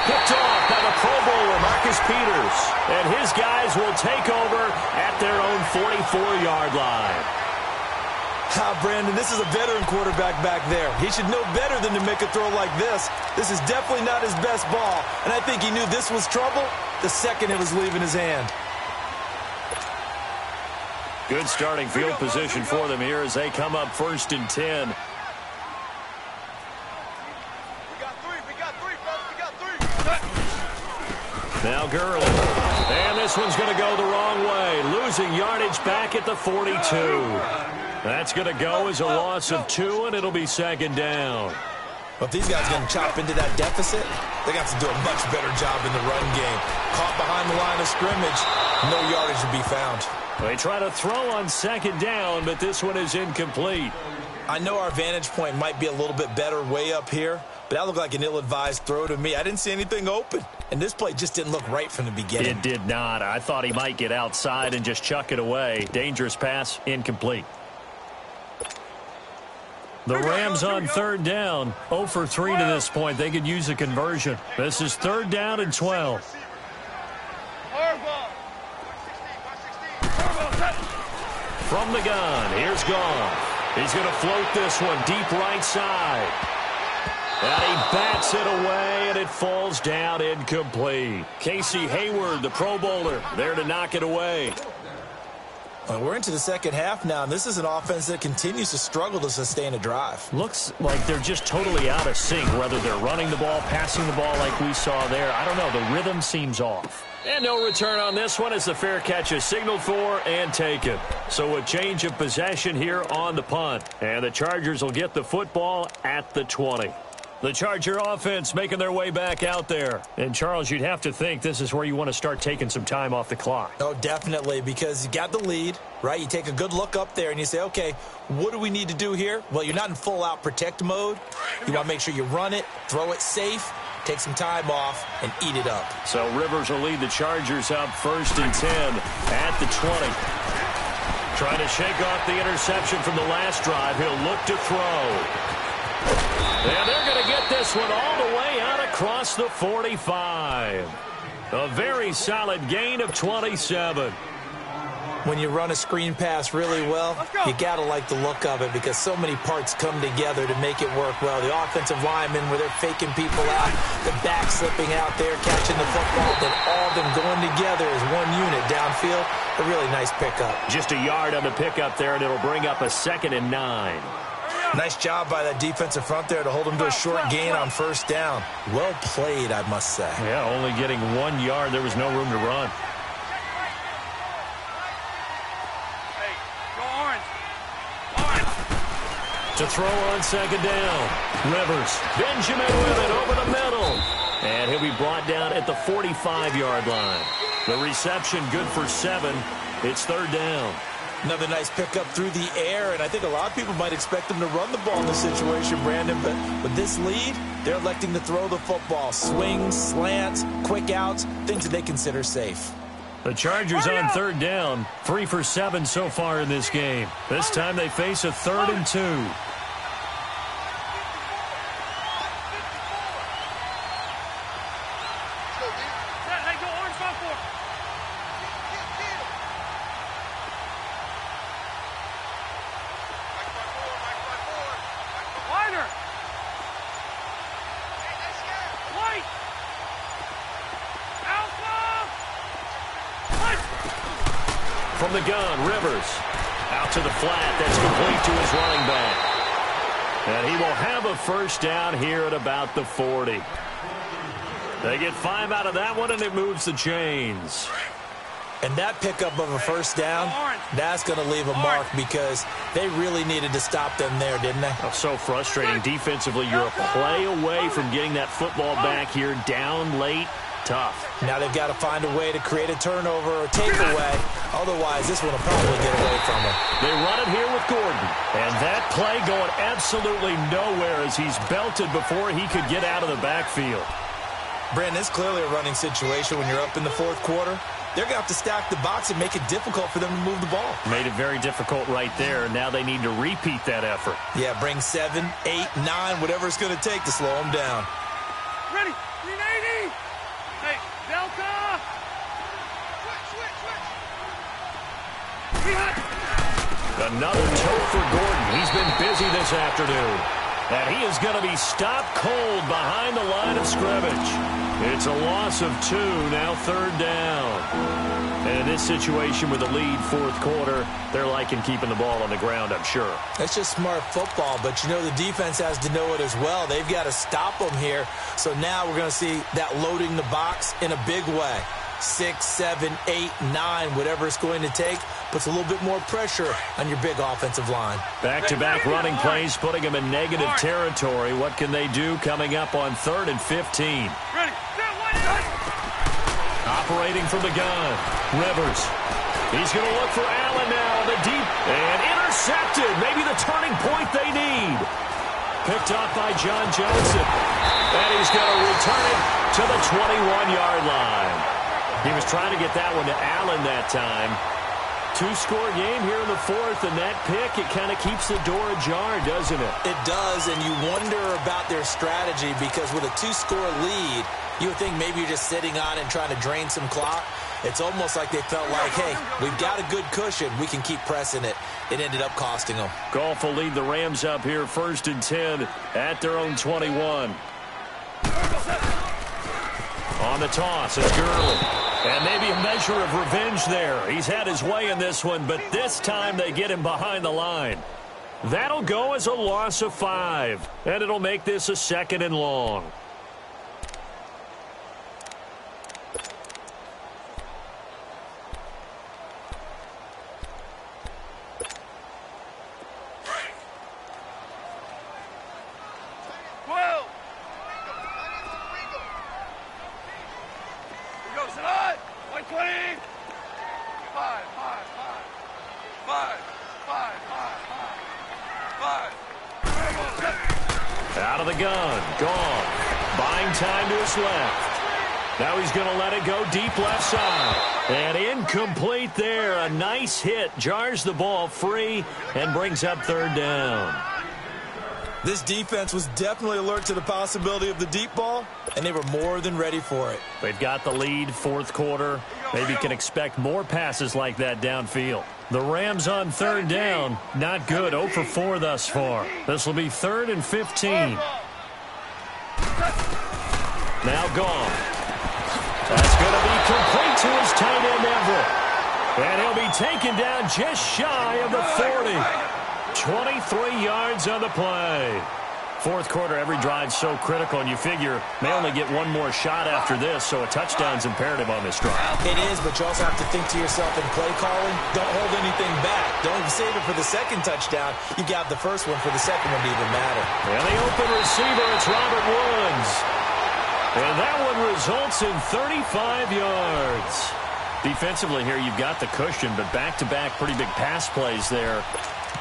Speaker 2: Picked off by the Pro Bowler, Marcus Peters. And his guys will take over at their own 44-yard line.
Speaker 3: Brandon, this is a veteran quarterback back there. He should know better than to make a throw like this. This is definitely not his best ball, and I think he knew this was trouble the second it was leaving his hand.
Speaker 2: Good starting field position for them here as they come up 1st and 10.
Speaker 4: We got three, fellas. We got three.
Speaker 2: Now Gurley. And this one's going to go the wrong way. Losing yardage back at the 42. That's going to go as a loss of 2, and it'll be 2nd down.
Speaker 3: But if these guys are going to chop into that deficit, they're going to have to do a much better job in the run game. Caught behind the line of scrimmage, no yardage to be found.
Speaker 2: They try to throw on 2nd down, but this one is incomplete.
Speaker 3: I know our vantage point might be a little bit better way up here, but that looked like an ill-advised throw to me. I didn't see anything open, and this play just didn't look right from the beginning.
Speaker 2: It did not. I thought he might get outside and just chuck it away. Dangerous pass, incomplete. The Rams on 3rd down, 0 for 3 to this point. They could use a conversion. This is 3rd down and 12. From the gun, here's Goff. He's going to float this one deep right side. And he bats it away, and it falls down incomplete. Casey Hayward, the Pro Bowler, there to knock it away.
Speaker 3: We're into the 2nd half now, and this is an offense that continues to struggle to sustain a drive.
Speaker 2: Looks like they're just totally out of sync, whether they're running the ball, passing the ball like we saw there. I don't know. The rhythm seems off. And no return on this one as the fair catch is signaled for and taken. So a change of possession here on the punt. And the Chargers will get the football at the 20. The Charger offense making their way back out there. And, Charles, you'd have to think this is where you want to start taking some time off the clock.
Speaker 3: Oh, definitely, because you got the lead, right? You take a good look up there and you say, okay, what do we need to do here? Well, you're not in full-out protect mode. You want to make sure you run it, throw it safe, take some time off, and eat it up.
Speaker 2: So Rivers will lead the Chargers up 1st and 10 at the 20. Trying to shake off the interception from the last drive. He'll look to throw. And they're going to get this one all the way out across the 45. A very solid gain of 27.
Speaker 3: When you run a screen pass really well, you got to like the look of it because so many parts come together to make it work well. The offensive linemen, where they're faking people out, the back slipping out there, catching the football, then all of them going together as one unit downfield. A really nice pickup.
Speaker 2: Just a yard on the pickup there, and it'll bring up a 2nd and 9.
Speaker 3: Nice job by that defensive front there to hold him to a short gain on 1st down. Well played, I must say.
Speaker 2: Yeah, only getting 1 yard. There was no room to run.
Speaker 4: Hey, go orange.
Speaker 2: To throw on 2nd down. Rivers. Benjamin with it over the middle. And he'll be brought down at the 45-yard line. The reception good for 7. It's 3rd down.
Speaker 3: Another nice pickup through the air, and I think a lot of people might expect them to run the ball in this situation, Brandon, but with this lead, they're electing to throw the football. Swings, slants, quick outs, things that they consider safe.
Speaker 2: The Chargers on 3rd down, 3 for 7 so far in this game. This time they face a 3rd and 2.
Speaker 4: Hey, go orange, 5-4.
Speaker 2: from the gun. Rivers out to the flat. That's complete to his running back. And he will have a first down here at about the 40. They get 5 out of that one, and it moves the chains.
Speaker 3: And that pickup of a first down, that's going to leave a mark because they really needed to stop them there, didn't they?
Speaker 2: Oh, so frustrating. Defensively, you're a play away from getting that football back here down late. Tough.
Speaker 3: Now they've got to find a way to create a turnover or takeaway. Otherwise, this one will probably get away from them.
Speaker 2: They run it here with Gordon. And that play going absolutely nowhere as he's belted before he could get out of the backfield.
Speaker 3: Brandon, it's clearly a running situation when you're up in the fourth quarter. They're going to have to stack the box and make it difficult for them to move the ball.
Speaker 2: Made it very difficult right there. Now they need to repeat that effort.
Speaker 3: Yeah, bring 7, 8, 9, whatever it's going to take to slow them down.
Speaker 4: Ready? 380. Hey, Delta. Switch.
Speaker 2: Another toe for Gordon. He's been busy this afternoon. And he is going to be stopped cold behind the line of scrimmage. It's a loss of 2, now third down. And in this situation with the lead fourth quarter, they're liking keeping the ball on the ground, I'm sure.
Speaker 3: That's just smart football, but you know the defense has to know it as well. They've got to stop them here. So now we're going to see that loading the box in a big way. 6, 7, 8, 9, whatever it's going to take, puts a little bit more pressure on your big offensive line.
Speaker 2: Back-to-back running plays, putting them in negative territory. What can they do coming up on 3rd and 15?
Speaker 4: Ready?
Speaker 2: Operating from the gun. Rivers. He's going to look for Allen now on the deep. And intercepted. Maybe the turning point they need. Picked up by John Johnson. And he's going to return it to the 21-yard line. He was trying to get that one to Allen that time. 2-score game here in the fourth, and that pick, it kind of keeps the door ajar, doesn't it?
Speaker 3: It does, and you wonder about their strategy because with a 2-score lead, you would think maybe you're just sitting on it and trying to drain some clock. It's almost like they felt like, hey, we've got a good cushion. We can keep pressing it. It ended up costing them.
Speaker 2: Goff will lead the Rams up here 1st and 10 at their own 21. On the toss, it's Gurley. And maybe a measure of revenge there. He's had his way in this one, but this time they get him behind the line. That'll go as a loss of 5, and it'll make this a 2nd and long. Out of the gun. Gone. Buying time to his left. Now he's going to let it go deep left side. And incomplete there. A nice hit. Jars the ball free and brings up 3rd down.
Speaker 3: This defense was definitely alert to the possibility of the deep ball, and they were more than ready for it.
Speaker 2: They've got the lead, fourth quarter. Maybe can expect more passes like that downfield. The Rams on 3rd down. Not good. 0 for 4 thus far. This will be 3rd and 15. Now gone. That's going to be complete to his tight end, Everett. And he'll be taken down just shy of the 40. 23 yards on the play. Fourth quarter, every drive's so critical, and you figure they only get one more shot after this, so a touchdown's imperative on this drive.
Speaker 3: It is, but you also have to think to yourself in play calling, don't hold anything back. Don't save it for the second touchdown. You got the first one for the second one to even matter.
Speaker 2: And the open receiver, it's Robert Woods. And that one results in 35 yards. Defensively here, you've got the cushion, but back-to-back pretty big pass plays there.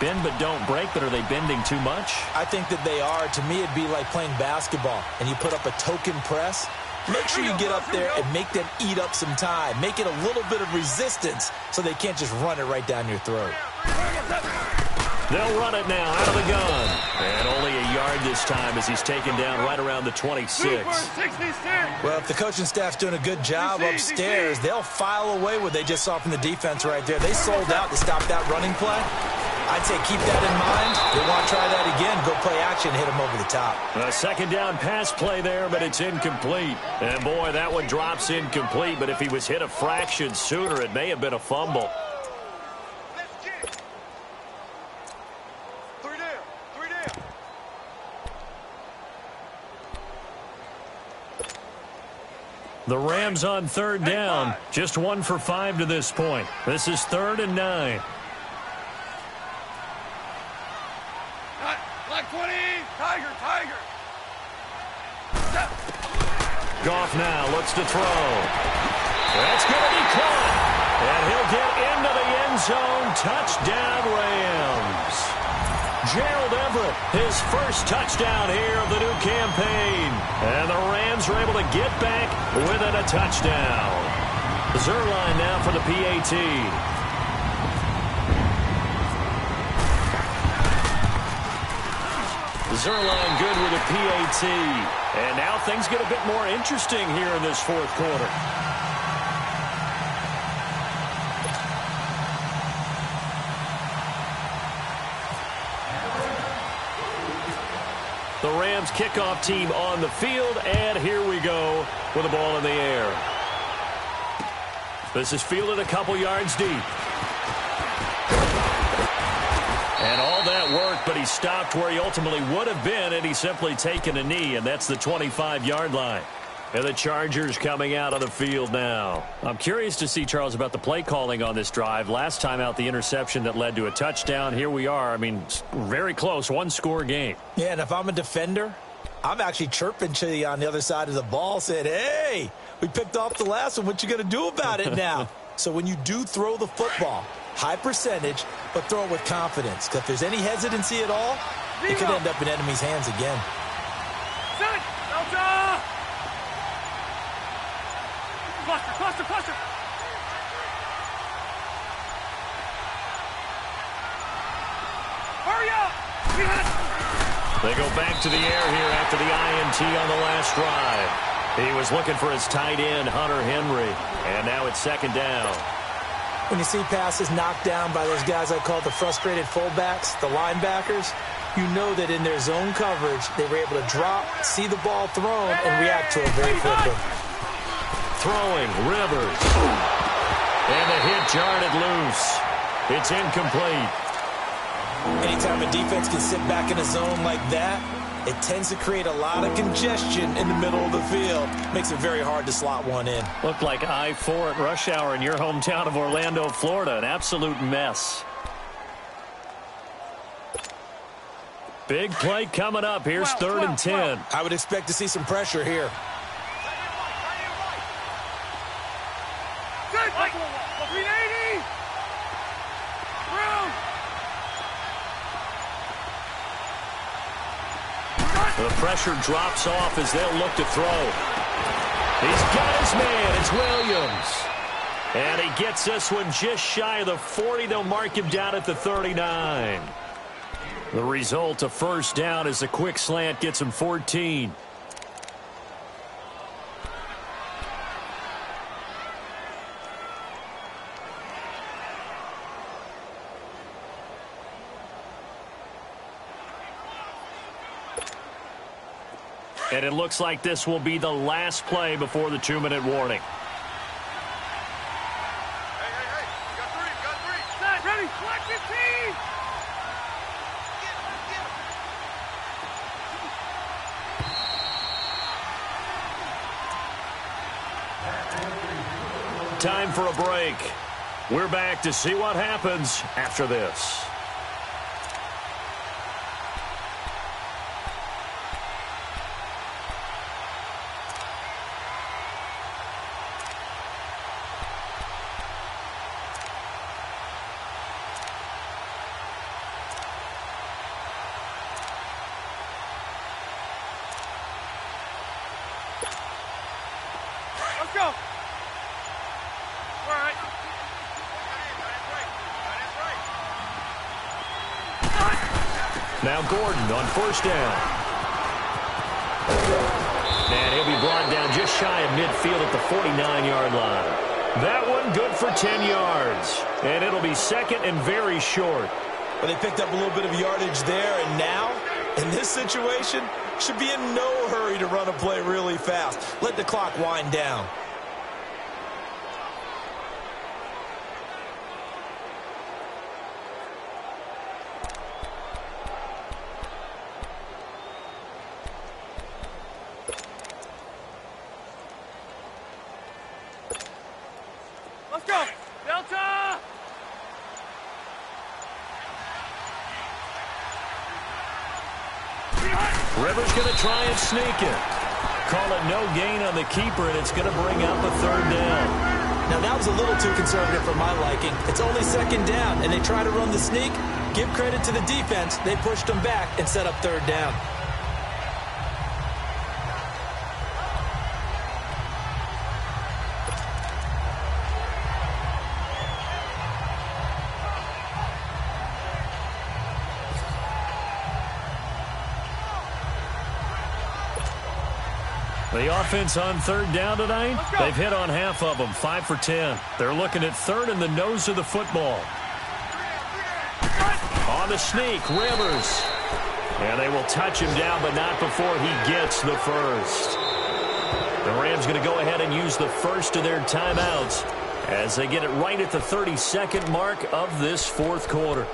Speaker 2: Bend but don't break, but are they bending too much?
Speaker 3: I think that they are. To me, it'd be like playing basketball, and you put up a token press. Make sure you get up there and make them eat up some time. Make it a little bit of resistance so they can't just run it right down your throat.
Speaker 2: They'll run it now out of the gun. And only a yard this time as he's taken down right around the 26.
Speaker 3: Well, if the coaching staff's doing a good job upstairs, they'll file away what they just saw from the defense right there. They sold out to stop that running play. I'd say keep that in mind. They want to try that again. Go play action, hit them over the top.
Speaker 2: A second down pass play there, but it's incomplete. And, boy, that one drops incomplete. But if he was hit a fraction sooner, it may have been a fumble. The Rams on third down. Just 1 for 5 to this point. This is 3rd and 9.
Speaker 4: Black 20. Tiger.
Speaker 2: Goff now looks to throw. That's going to be caught. And he'll get into the end zone. Touchdown, Rams. Gerald Everett, his first touchdown here of the new campaign. And the Rams are able to get back within a touchdown. Zerline now for the PAT. Zerline good with a PAT. And now things get a bit more interesting here in this 4th quarter. The Rams kickoff team on the field, and here we go with the ball in the air. This is fielded a couple yards deep. And all that work, but he stopped where he ultimately would have been had he simply taken a knee, and that's the 25-yard line. And the Chargers coming out of the field now. I'm curious to see, Charles, about the play calling on this drive. Last time out, the interception that led to a touchdown. Here we are. I mean, very close, 1-score game.
Speaker 3: Yeah, and if I'm a defender, I'm actually chirping to you on the other side of the ball, saying, hey, we picked off the last one. What you going to do about it now? So when you do throw the football, high percentage, but throw it with confidence. Because if there's any hesitancy at all, it could end up in enemy's hands again.
Speaker 4: Cluster. Hurry up!
Speaker 2: They go back to the air here after the INT on the last drive. He was looking for his tight end, Hunter Henry. And now it's 2nd down.
Speaker 3: When you see passes knocked down by those guys I call the frustrated fullbacks, the linebackers, you know that in their zone coverage, they were able to drop, see the ball thrown, and react to it very quickly.
Speaker 2: Throwing, Rivers. And the hit jarred it loose. It's incomplete.
Speaker 3: Anytime a defense can sit back in a zone like that, it tends to create a lot of congestion in the middle of the field. Makes it very hard to slot one in.
Speaker 2: Looked like I-4 at rush hour in your hometown of Orlando, Florida. An absolute mess. Big play coming up. Here's 3rd and 10.
Speaker 3: I would expect to see some pressure here.
Speaker 2: The pressure drops off as they'll look to throw. He's got his man. It's Williams. And he gets this one just shy of the 40. They'll mark him down at the 39. The result, a 1st down, as a quick slant gets him 14. And it looks like this will be the last play before the 2-minute warning.
Speaker 4: Hey. You got three. Set, ready, flag 15.
Speaker 2: Time for a break. We're back to see what happens after this.
Speaker 4: Let's go. All right.
Speaker 2: Now Gordon on 1st down. And he'll be brought down just shy of midfield at the 49-yard line. That one good for 10 yards. And it'll be 2nd and very short.
Speaker 3: But they picked up a little bit of yardage there, and now, in this situation, should be in no hurry to run a play really fast. Let the clock wind down.
Speaker 2: Rivers going to try and sneak it. Call it no gain on the keeper, and it's going to bring up a third down.
Speaker 3: Now, that was a little too conservative for my liking. It's only second down, and they try to run the sneak. Give credit to the defense. They pushed them back and set up third down.
Speaker 2: The offense on third down tonight, they've hit on half of them, 5 for 10. They're looking at third in the nose of the football. On the sneak, Rivers. And they will touch him down, but not before he gets the first. The Rams going to go ahead and use the first of their timeouts as they get it right at the 32nd mark of this fourth quarter.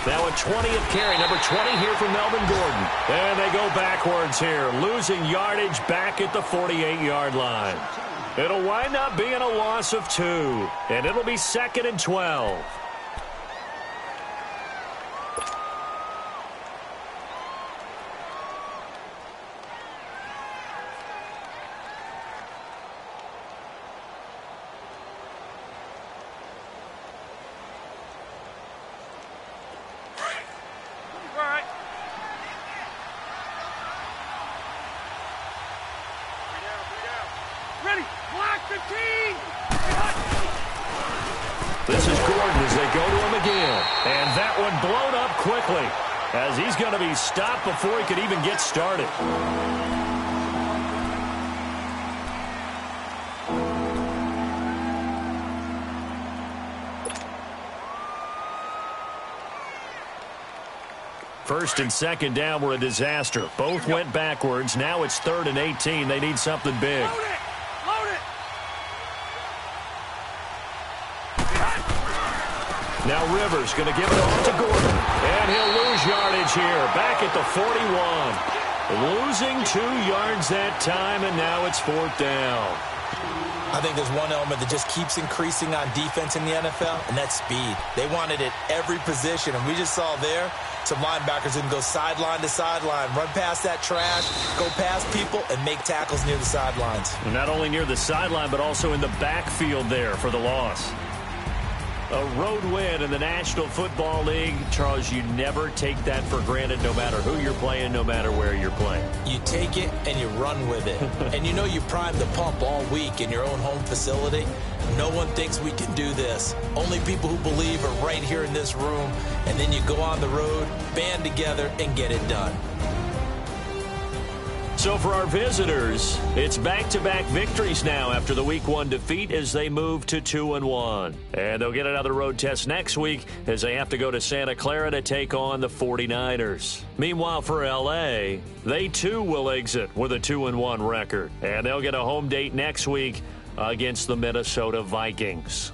Speaker 2: Now a 20th carry, number 20 here for Melvin Gordon. And they go backwards here, losing yardage back at the 48-yard line. It'll wind up being a loss of 2, and it'll be 2nd and 12. This is Gordon as they go to him again. And that one blown up quickly as he's going to be stopped before he could even get started. First and second down were a disaster. Both went backwards. Now it's 3rd and 18. They need something big. Now Rivers going to give it off to Gordon. And he'll lose yardage here. Back at the 41. Losing 2 yards that time, and now it's 4th down.
Speaker 3: I think there's one element that just keeps increasing on defense in the NFL, and that's speed. They want it at every position, and we just saw there some linebackers who can go sideline to sideline, run past that trash, go past people, and make tackles near the sidelines.
Speaker 2: Not only near the sideline, but also in the backfield there for the loss. A road win in the National Football League. Charles, you never take that for granted no matter who you're playing, no matter where you're playing.
Speaker 3: You take it and you run with it. And you know you primed the pump all week in your own home facility. No one thinks we can do this. Only people who believe are right here in this room. And then you go on the road, band together, and get it done.
Speaker 2: So for our visitors, it's back-to-back victories now after the Week 1 defeat as they move to 2-1. And they'll get another road test next week as they have to go to Santa Clara to take on the 49ers. Meanwhile, for L.A., they too will exit with a 2-1 record. And they'll get a home date next week against the Minnesota Vikings.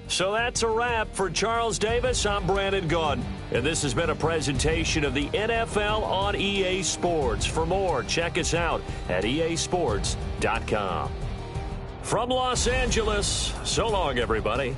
Speaker 2: So that's a wrap for Charles Davis. I'm Brandon Gaudin, and this has been a presentation of the NFL on EA Sports. For more, check us out at easports.com. From Los Angeles, so long, everybody.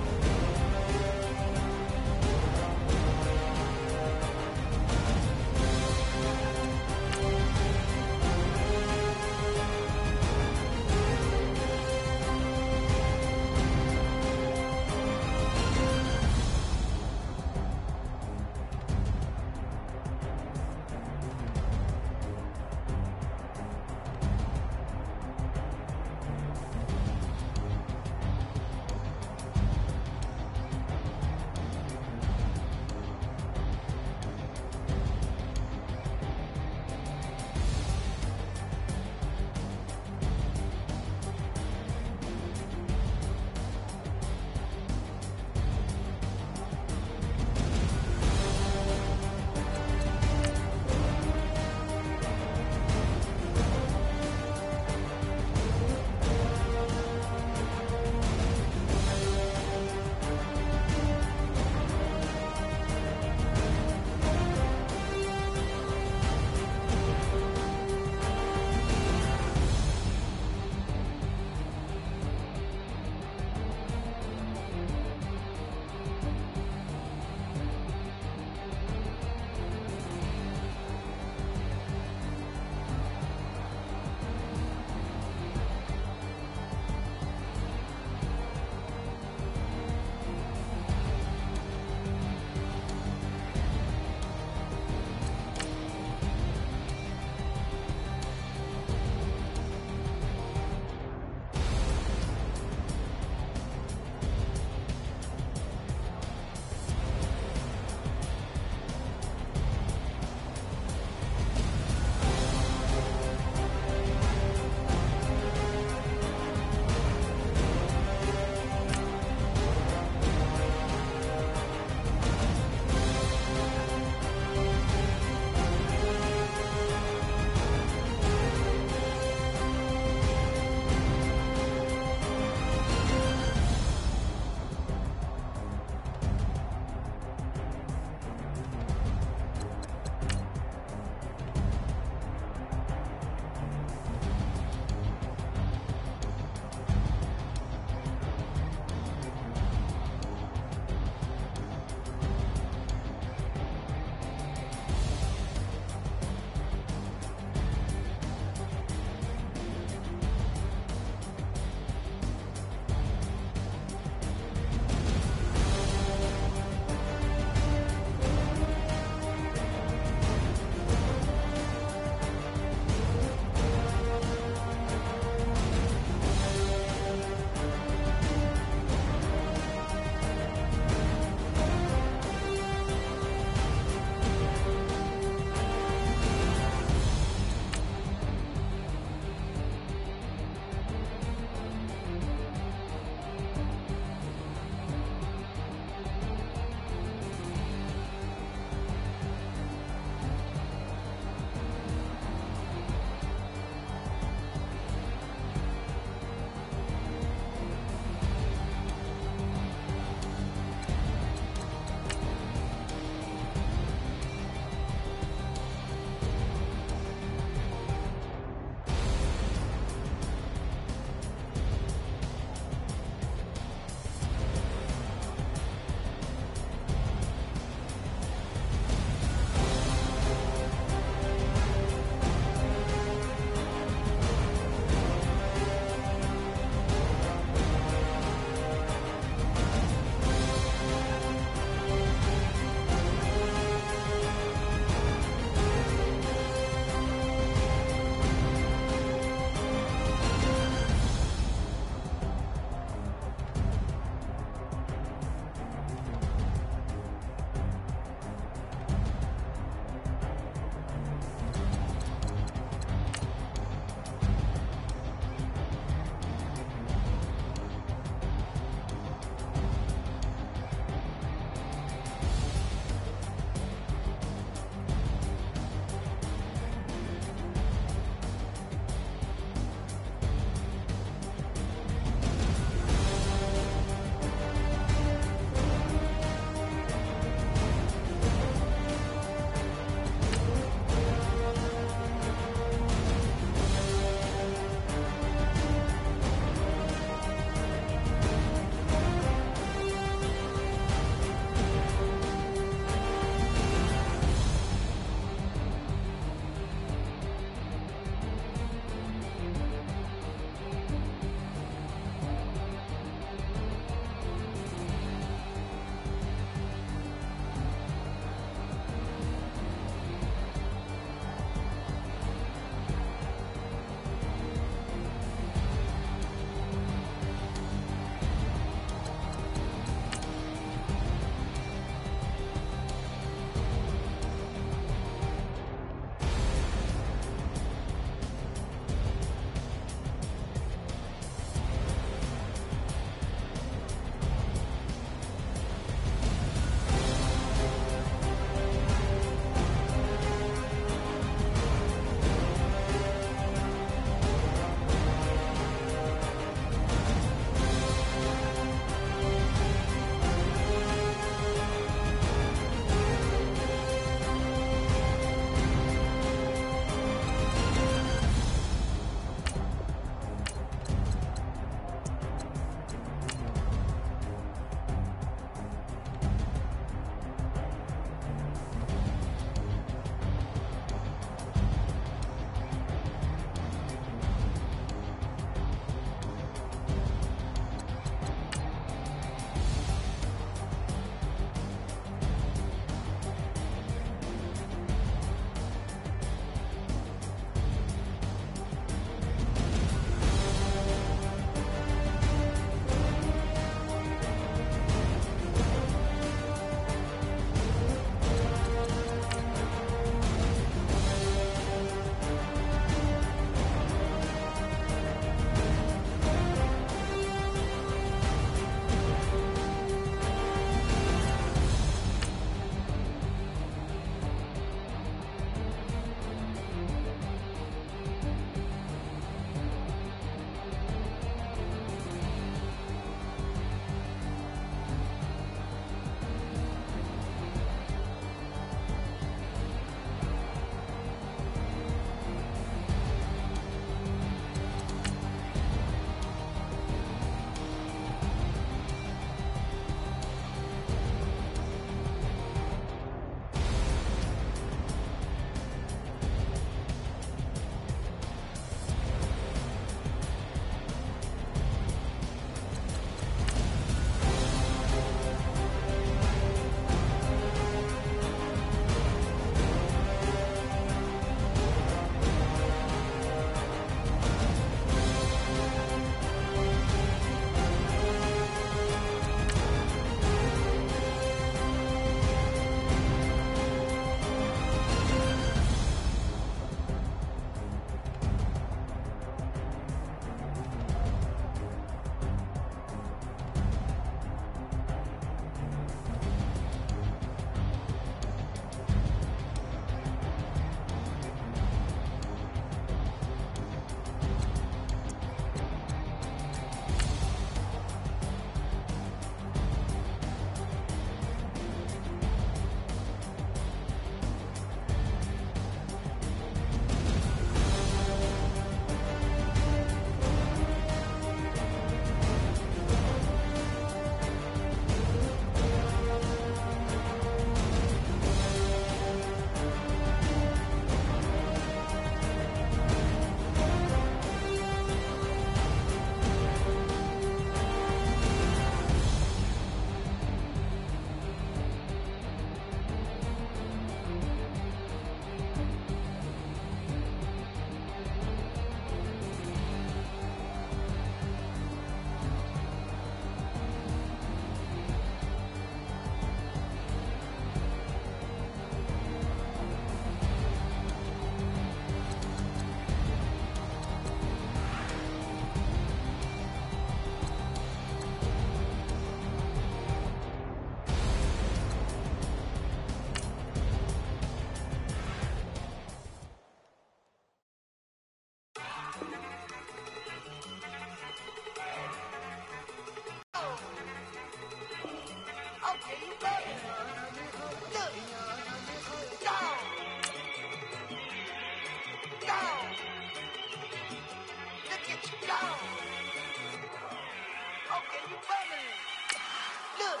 Speaker 5: Look,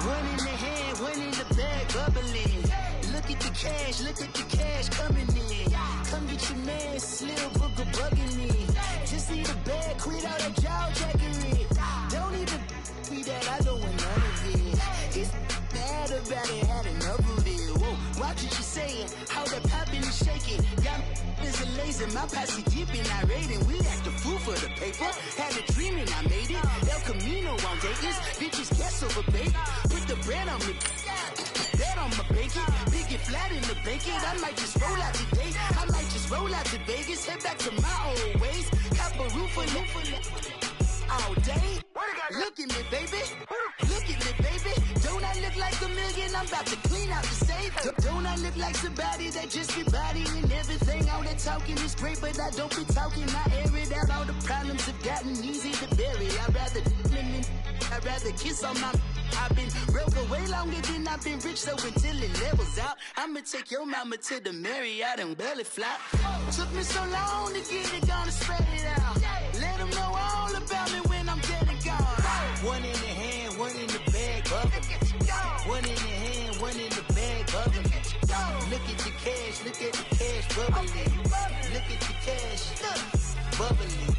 Speaker 5: one in the hand, one in the bag, bubbling. Look at the cash coming in. Come get your man, Slim Booger bugging me. Just need a bag, quit all that jaw jackery. Don't even me that I don't want none of it. He's mad about it, had enough of it. Whoa, watch what you saying, how that poppin' and shaking. Y'all is a lazy, my posse deep and I raiding. We act a fool for the paper, had a dream and I made it. El Camino on Vegas, bitches guess over bait. Put the bread on me, that on my bacon. Big and flat in the bacon, I might just roll out today. I might just roll out to Vegas, head back to my old ways. Cop a roof for all day. Look at me, baby. Look at me, baby. Don't I look like a million? I'm about to clean out the safe. Don't I look like somebody that just be bodying everything? All that talking is great, but I don't be talking. I air it out. All the problems have gotten easy to bury. I'd rather kiss on my. I've been broke way longer than I've been rich, so until it levels out, I'ma take your mama to the Marriott and belly flop. Took me so long to get it, gonna spread it out. Let them know all about me when I'm dead and gone. One in the hand, one in the bag, bubbling. One in the hand, one in the bag, bubbling. Look at the cash, bubbling. Look at the cash, bubbling.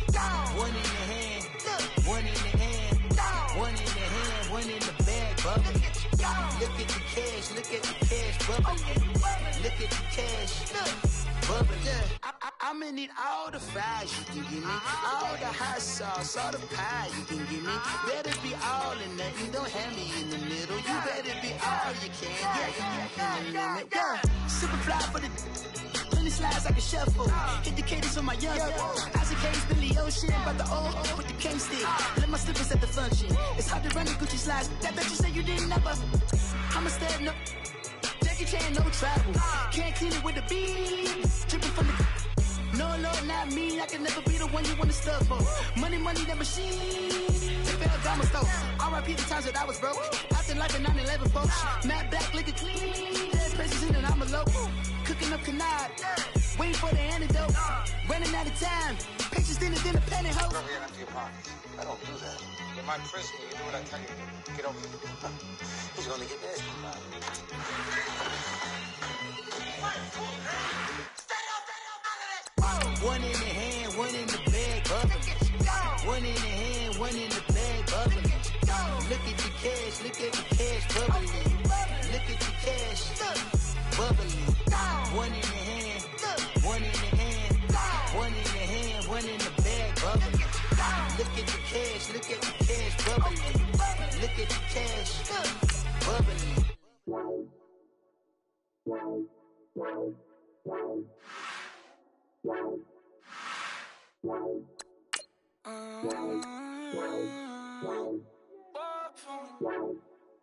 Speaker 5: One in the hand, one in the hand, one in the hand, one in the bag, bubbling. Look at the cash, bubbling. Look at the cash, bubbling. I'ma need all the fries you can give me, all the hot sauce, all the pie you can give me. Better be all or nothing, don't have me in the middle. You better be all you can, yeah. Super fly for the plenty slides like a shuffle. Hit the cadence on my young. Isaac Hayes, Billy Ocean, but the old with the cane stick. Let my slippers at the function. It's hard to run the Gucci slides. That bet you say you didn't never. I'ma stand up. Jackie Chan, no travel. Can't clean it with the beat. Dripping from the. No, Lord, not me. I can never be the one you want to stuff for. Money, that machine. They fell down my stove. R.I.P. the times that I was broke. Acting like a 9/11 folks. Matte black, liquor clean. Dead places in and I'm a local. Cooking up canard. Waiting for the antidote. Running out of time. Pictures thinner than a pantyhose.
Speaker 6: Never get empty your pockets. I don't do that. In my prison, you do what I tell you to do. Get over here. He's gonna get nasty.
Speaker 5: One in the hand, one in the bag, bubbling. One in the hand, one in the bag, bubbling. Look at the cash, bubbling. Look at the cash, bubbling. One in the hand, one in the hand, one in the hand, one in the bag, bubbling. Look at the cash, bubbling. Look at the cash, bubbling.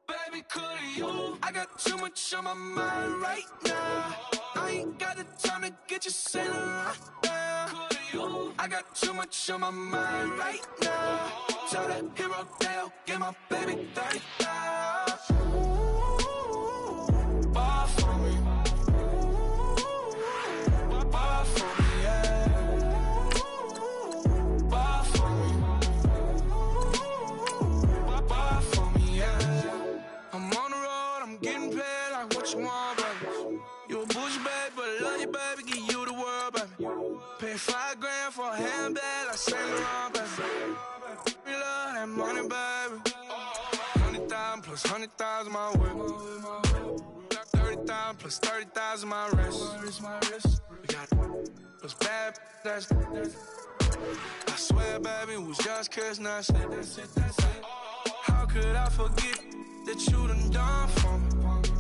Speaker 7: Baby, could you? I got too much on my mind right now. I ain't got the time to get you sitting right now. Could you? I got too much on my mind right now. Tell that hero Dale, get my baby 30,000. Bar for me. Bar for me, yeah. Bar for me. Bar for me, yeah. I'm on the road, I'm getting paid like what you want, baby. You a bougie, baby, but I love you, baby. Give you the world, baby. Pay $5 grand for a handbag like Saint Laurent, baby. We love that money, baby. 100,000 plus 100,000 my way. 30,000 plus 30,000 my wrist. We got those bad, that's I swear, baby, it was just kiss, that's it. How could I forget that you done for me?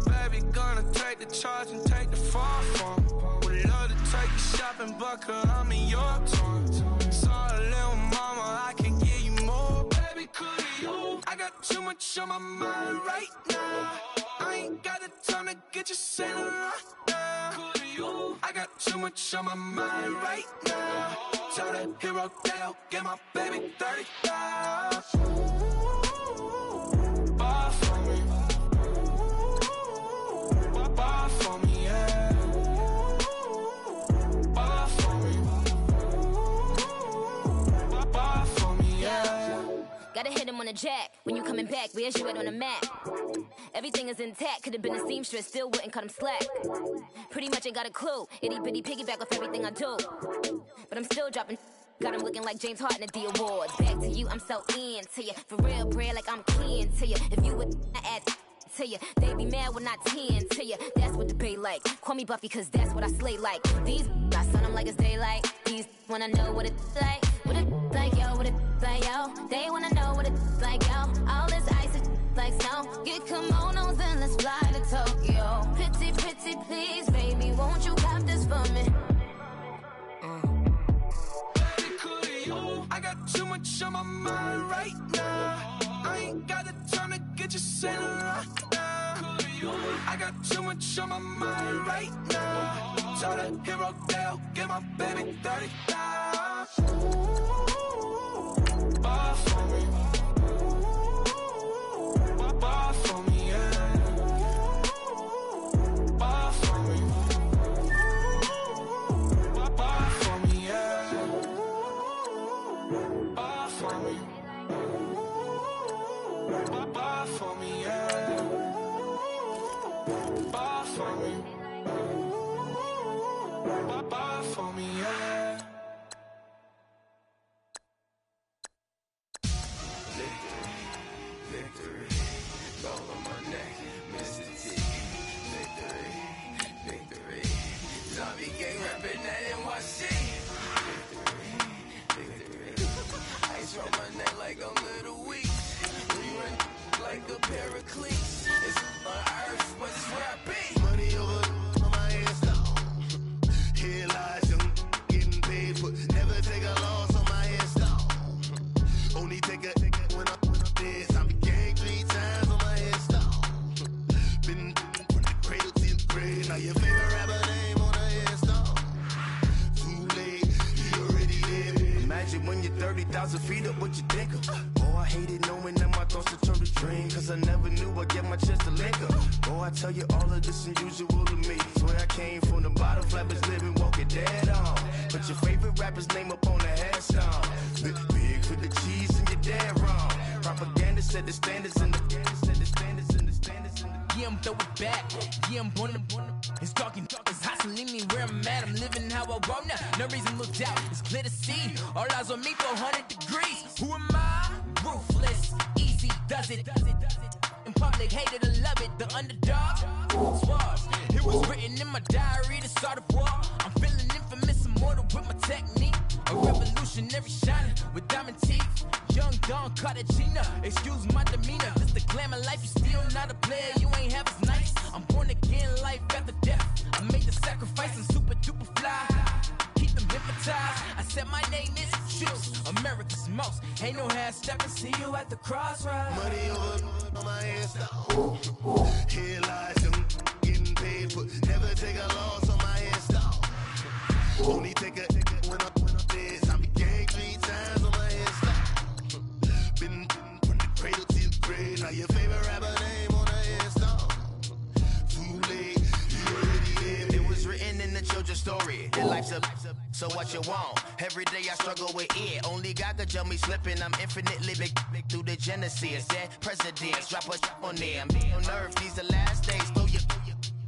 Speaker 7: Baby, gonna take the charge and take the fall from me. Would love to take you shopping, but cause I'm in your town. Sorry, little mama, I can give you more. Baby, could you? I got too much on my mind right now. I ain't got the time to get you sitting right now. Could you? I got too much on my mind right now. Tell that hero Dale, get my baby 30,000. Bar for me. Bar for me, yeah. Bar for me. Bar for me, yeah.
Speaker 8: Gotta hit him on the jack. When you coming back, where's you at on the map? Everything is intact. Could've been a seamstress, still wouldn't cut him slack. Pretty much ain't got a clue. Itty bitty piggyback off everything I do. But I'm still dropping. Got him looking like James Harden at the awards. Back to you, I'm so into you. For real, bread, like I'm keen to you. If you would add to you, they be mad when I tend to you. That's what the bay like. Call me Buffy, cause that's what I slay like. These, I sun them like it's daylight. These wanna know what it's like. What it like, yo, what it like, yo. They wanna know what it's like, yo. All this ice is like snow. Get kimonos and let's fly to Tokyo. Pretty, pretty, please, baby, won't you cop this for me?
Speaker 7: I got too much on my mind right now. I ain't got the time to get you sent right now. I got too much on my mind right now. Tell the hero Dale, get my baby 30,000. Bar for me. Bar for me, yeah. Bar for me. Bar for me, yeah. Bar for me. Bar for me, yeah. Bar for me. Bar for me, yeah.
Speaker 1: Victory, gold on my neck, Mr. T. Victory, zombie gang rapping that NYC. Victory, ice on my neck like I'm little weak. We run like a pair of cleats. It's on earth, but it's where I be. Money over on my hands down. Here lies young, getting paid, but never take a loss on my hands down. Only take a when I'm dead. Zombie gang 3 times on my hands down. Been from the cradle to the grave. Now your favorite rapper name on the hands down. Too late, he already dead. Imagine when you're 30,000 feet up, what you think of? Oh, I hated knowing that my thoughts would turn to dream. Cause I never knew I'd get my chance to link up. Oh, I tell you all of this unusual to me. Swear I came from the bottom, flappers living, walking dead on. Put your favorite rapper's name up on the headstone. Big for the cheese and you're dead wrong. Propaganda said the standards in the
Speaker 9: yeah, I'm throw it back. Yeah, I'm born to. It's talking, it's hustling me where I'm at. I'm living how I want now. No reason looked out, it's clear to see. All eyes on me, 400 degrees. Who am I? Ruthless, easy, does it. In public, hated or love it. The underdog, swabs. It was written in my diary to start a war. I'm feeling infamous, immortal with my technique. A revolutionary shining with diamond teeth. Young Don Cartagena, excuse my demeanor. This the glamour life, you still not a player. You ain't half as nice. I'm born again, life after death. I made the sacrifice and super duper fly. Keep them hypnotized. I said my name is Juice, America's most. Ain't no half stepping. See you at the crossroads.
Speaker 1: money over on my hands down. Here lies young, getting paid, but never take a loss on my hands down. Only take a when I'm dead. Zombie gang 3 times on my hands down. Been from the cradle to the grave. Now your favorite rapper name on the hands down. Too late, you already dead. It was written in the children's story. Your life's up, so what you want? Every day I struggle with it. Only God could tell me slipping. I'm infinitely big through the genesis. Dead presidents, drop a on there. I'm on earth, these the last days. Throw your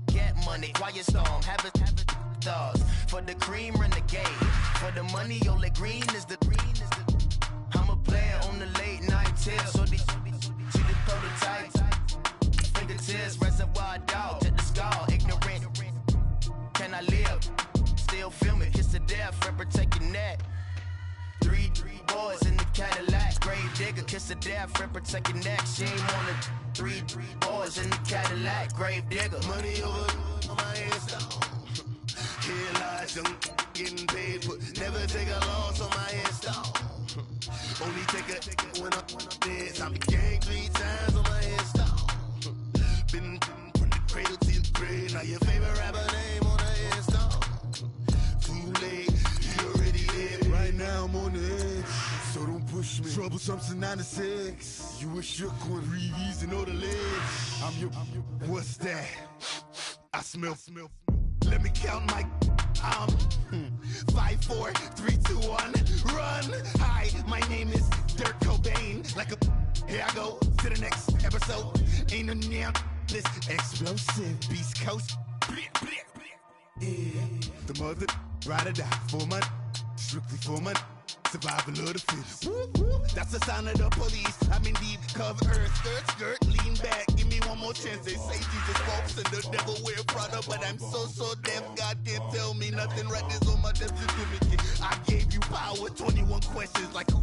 Speaker 1: get money, quiet storm, have it stars. For the cream, renegade. For the money, only green is the I'm a player on the late night tips. So see the prototype. Fingertips, reservoir dog, to the skull. Ignorant. Can I live? Still film it, kiss to death, friend, protect your neck. 3 boys in the Cadillac. Grave digger, kiss to death, friend, protect your neck. Shame on the 3 boys in the Cadillac. Grave digger. Money over on my hands down. Here lies young, getting paid, but never take a loss on my hands down. Only take a when I'm dead. Zombie gang 3 times on my hands down. Been from the cradle to the grave. Now your favorite rapper name on the hands down. Too late, you already dead. Right now I'm on the edge, so don't push me. Troublesome to 9 to 6. You a shook one, Reeves and all the legs. I'm your, what's that? I smell. Let me count my 5, 4, 3, 2, 1, run. Hi, my name is Dirk Cobain. Like a
Speaker 10: Here I go to the next episode. Ain't no damn this explosive Beast Coast. Yeah. The mother ride or die for money, strictly for money. Survival of the fittest. That's the sound of the police. I'm indeed cover earth, skirt, lean back. Give me one more chance. They say Jesus walks and the devil wear Prada, but I'm so deaf. God can't tell me nothing. Right there's on my death certificate. I gave you power. 21 questions like who?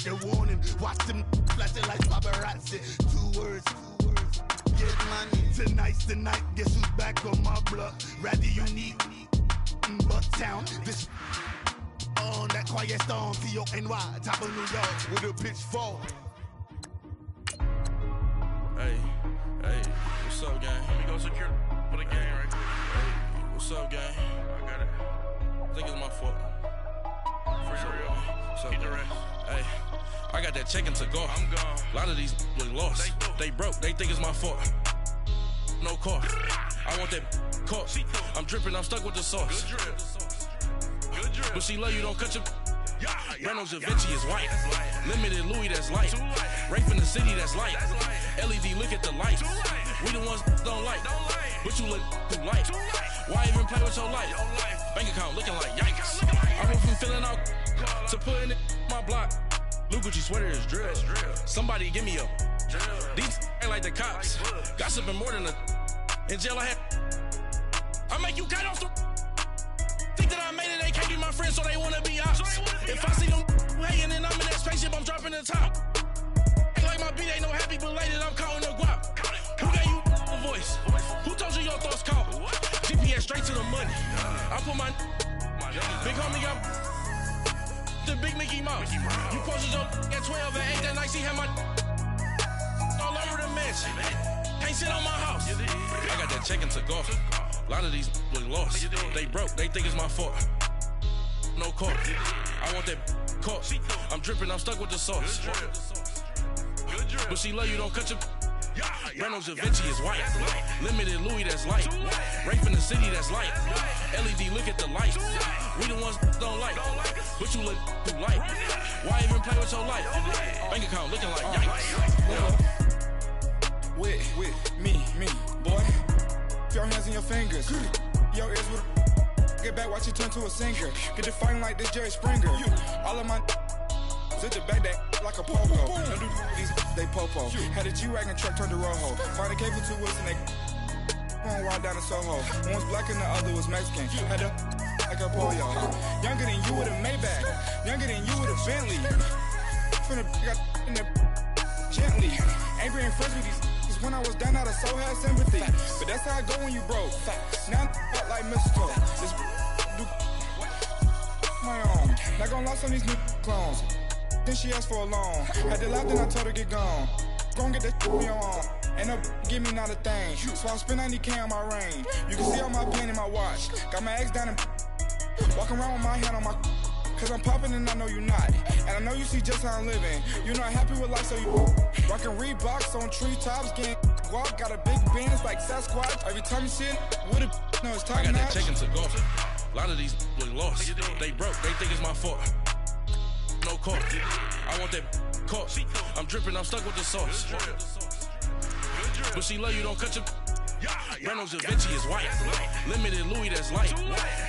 Speaker 10: They're warning. Watch them flashing like paparazzi. Two words. Get money. Tonight's the night. Guess who's back on my block? Rather unique. Bucktown. This. On that quiet storm, T-O-N-Y, top of New York, with a pitchfork.
Speaker 7: Hey, what's up, gang? Let me go secure for the game right quick. Hey, what's up, gang? I got it. I think it's my fault. For real. What's up, keep the rest. Hey, I got that check-in to go. I'm gone. A lot of these look lost. They broke. They think it's my fault. No car. I want that car. I'm dripping. I'm stuck with the sauce. Good drip. But she love you, don't cut your. Reynolds Da Vinci is white. Limited Louis, that's light. Rape in the city, that's light. LED, look at the lights. We the ones don't like. But you look too light. Why even play with your life? Bank account looking like yikes. I went from filling out to putting it in my block. Blue Gucci sweater is drill. Somebody give me a. These ain't like the cops. Gossiping more than a. In jail I had. I make you cut off the. Think that I made it, they can't be my friends, so they wanna be ops. If I see them hating and I'm in that spaceship, I'm dropping the top. Ain't like my beat ain't no happy, belated, I'm counting the guap. Who gave you the voice? Who told you your thoughts count? GPS straight to the money. I put my big homie got the big Mickey Mouse. You posted your at 12 and 8 that night, she had my all over the mansion. Can't sit on my house. I got that check-in to go. A lot of these look lost. They broke. They think it's my fault. No car. I want that car. I'm dripping. I'm stuck with the sauce. But she love you. Don't cut your. Reynolds Da Vinci is white. Limited Louis, that's light. Rape in the city, that's light. LED, look at the lights. We the ones don't like. But you look too light. Why even play with your life? Bank account looking like yikes.
Speaker 11: With me, boy. Your hands in your fingers. Your ears with a. Get back, watch you turn to a singer. Get to fighting like this Jerry Springer. All of my. Sit the back that like a popo. Don't do these, they popo. Had a G-Wagon truck turned to Rojo. Find a cable 2 wheels and they. One ride down to Soho. One was black and the other was Mexican. Had a. Like a polio. Younger than you with a Maybach. Younger than you with a Bentley. From the. Got in there. Gently. Angry and friends with these. When I was down out, I so had sympathy. But that's how it go when you broke. Now I'm like mistletoe. This do my own. Not gonna lie, some of these new clones. Then she asked for a loan. Had to laugh, then I told her get gone. Gon' get that on your own. Ain't no give me not a thing. So I spend 90K on my range. You can see all my pain in my watch. Got my ex down and walking around with my hand on my. Cause I'm popping and I know you're not. And I know you see just how I'm living. You're not happy with life, so you rockin' Reeboks on treetops, getting guap. Got a big band, it's like Sasquatch. Every time you see it, with it, no, it's top notch.
Speaker 7: I got that check-in to go. A lot of these look lost. They broke, they think it's my fault. No car. I want that car. I'm dripping, I'm stuck with the sauce. But she love you, don't cut your. Reynolds Da Vinci is white. Limited Louis, that's light.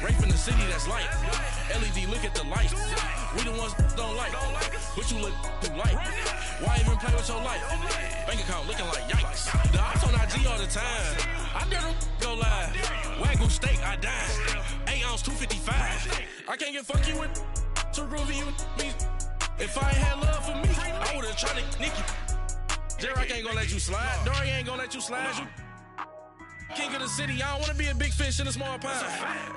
Speaker 7: Rape in the city, that's light. LED, look at the lights. We the ones don't like. But you look too light. Why even play with your life? Bank account looking like yikes. The ops on IG all the time. I dare them go live. Wagyu steak, I dine. 8 ounce, 255. I can't get funky with too groovy you me. If I ain't had love for me, I would've tried to nick you. Derek ain't gonna let you slide. Dory ain't gonna let you slide. You king of the city, I don't wanna be a big fish in a small pond.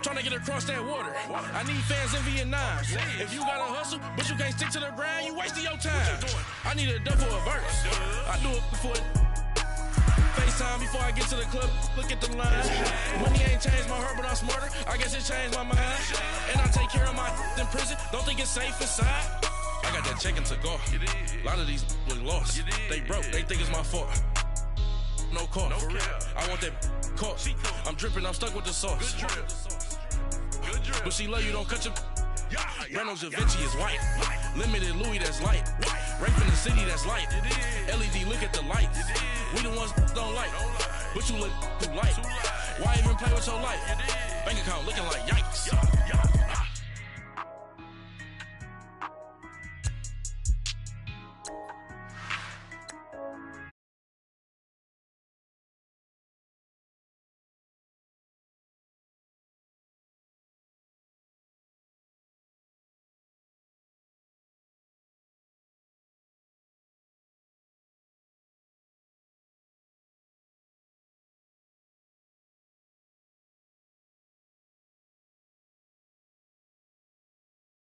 Speaker 7: Trying to get across that water. I need fans in Vietnam. If you gotta hustle, but you can't stick to the grind, you wasting your time. I need a dub for a verse. I do it for FaceTime before I get to the club. Look at the line. Money ain't changed my heart, but I'm smarter. I guess it changed my mind. And I take care of my in prison. Don't think it's safe inside. I got that check-in to go. A lot of these look lost. They broke. They think it's my fault. No car. For real. I want that car. I'm dripping. I'm stuck with the sauce. But she love you. Don't cut your. Reynolds Da Vinci is white.
Speaker 12: Limited Louis, that's light. Rape in the city, that's light. LED, look at the lights. We the ones don't like. But you look too light. Why even play with your life? Bank account looking like yikes.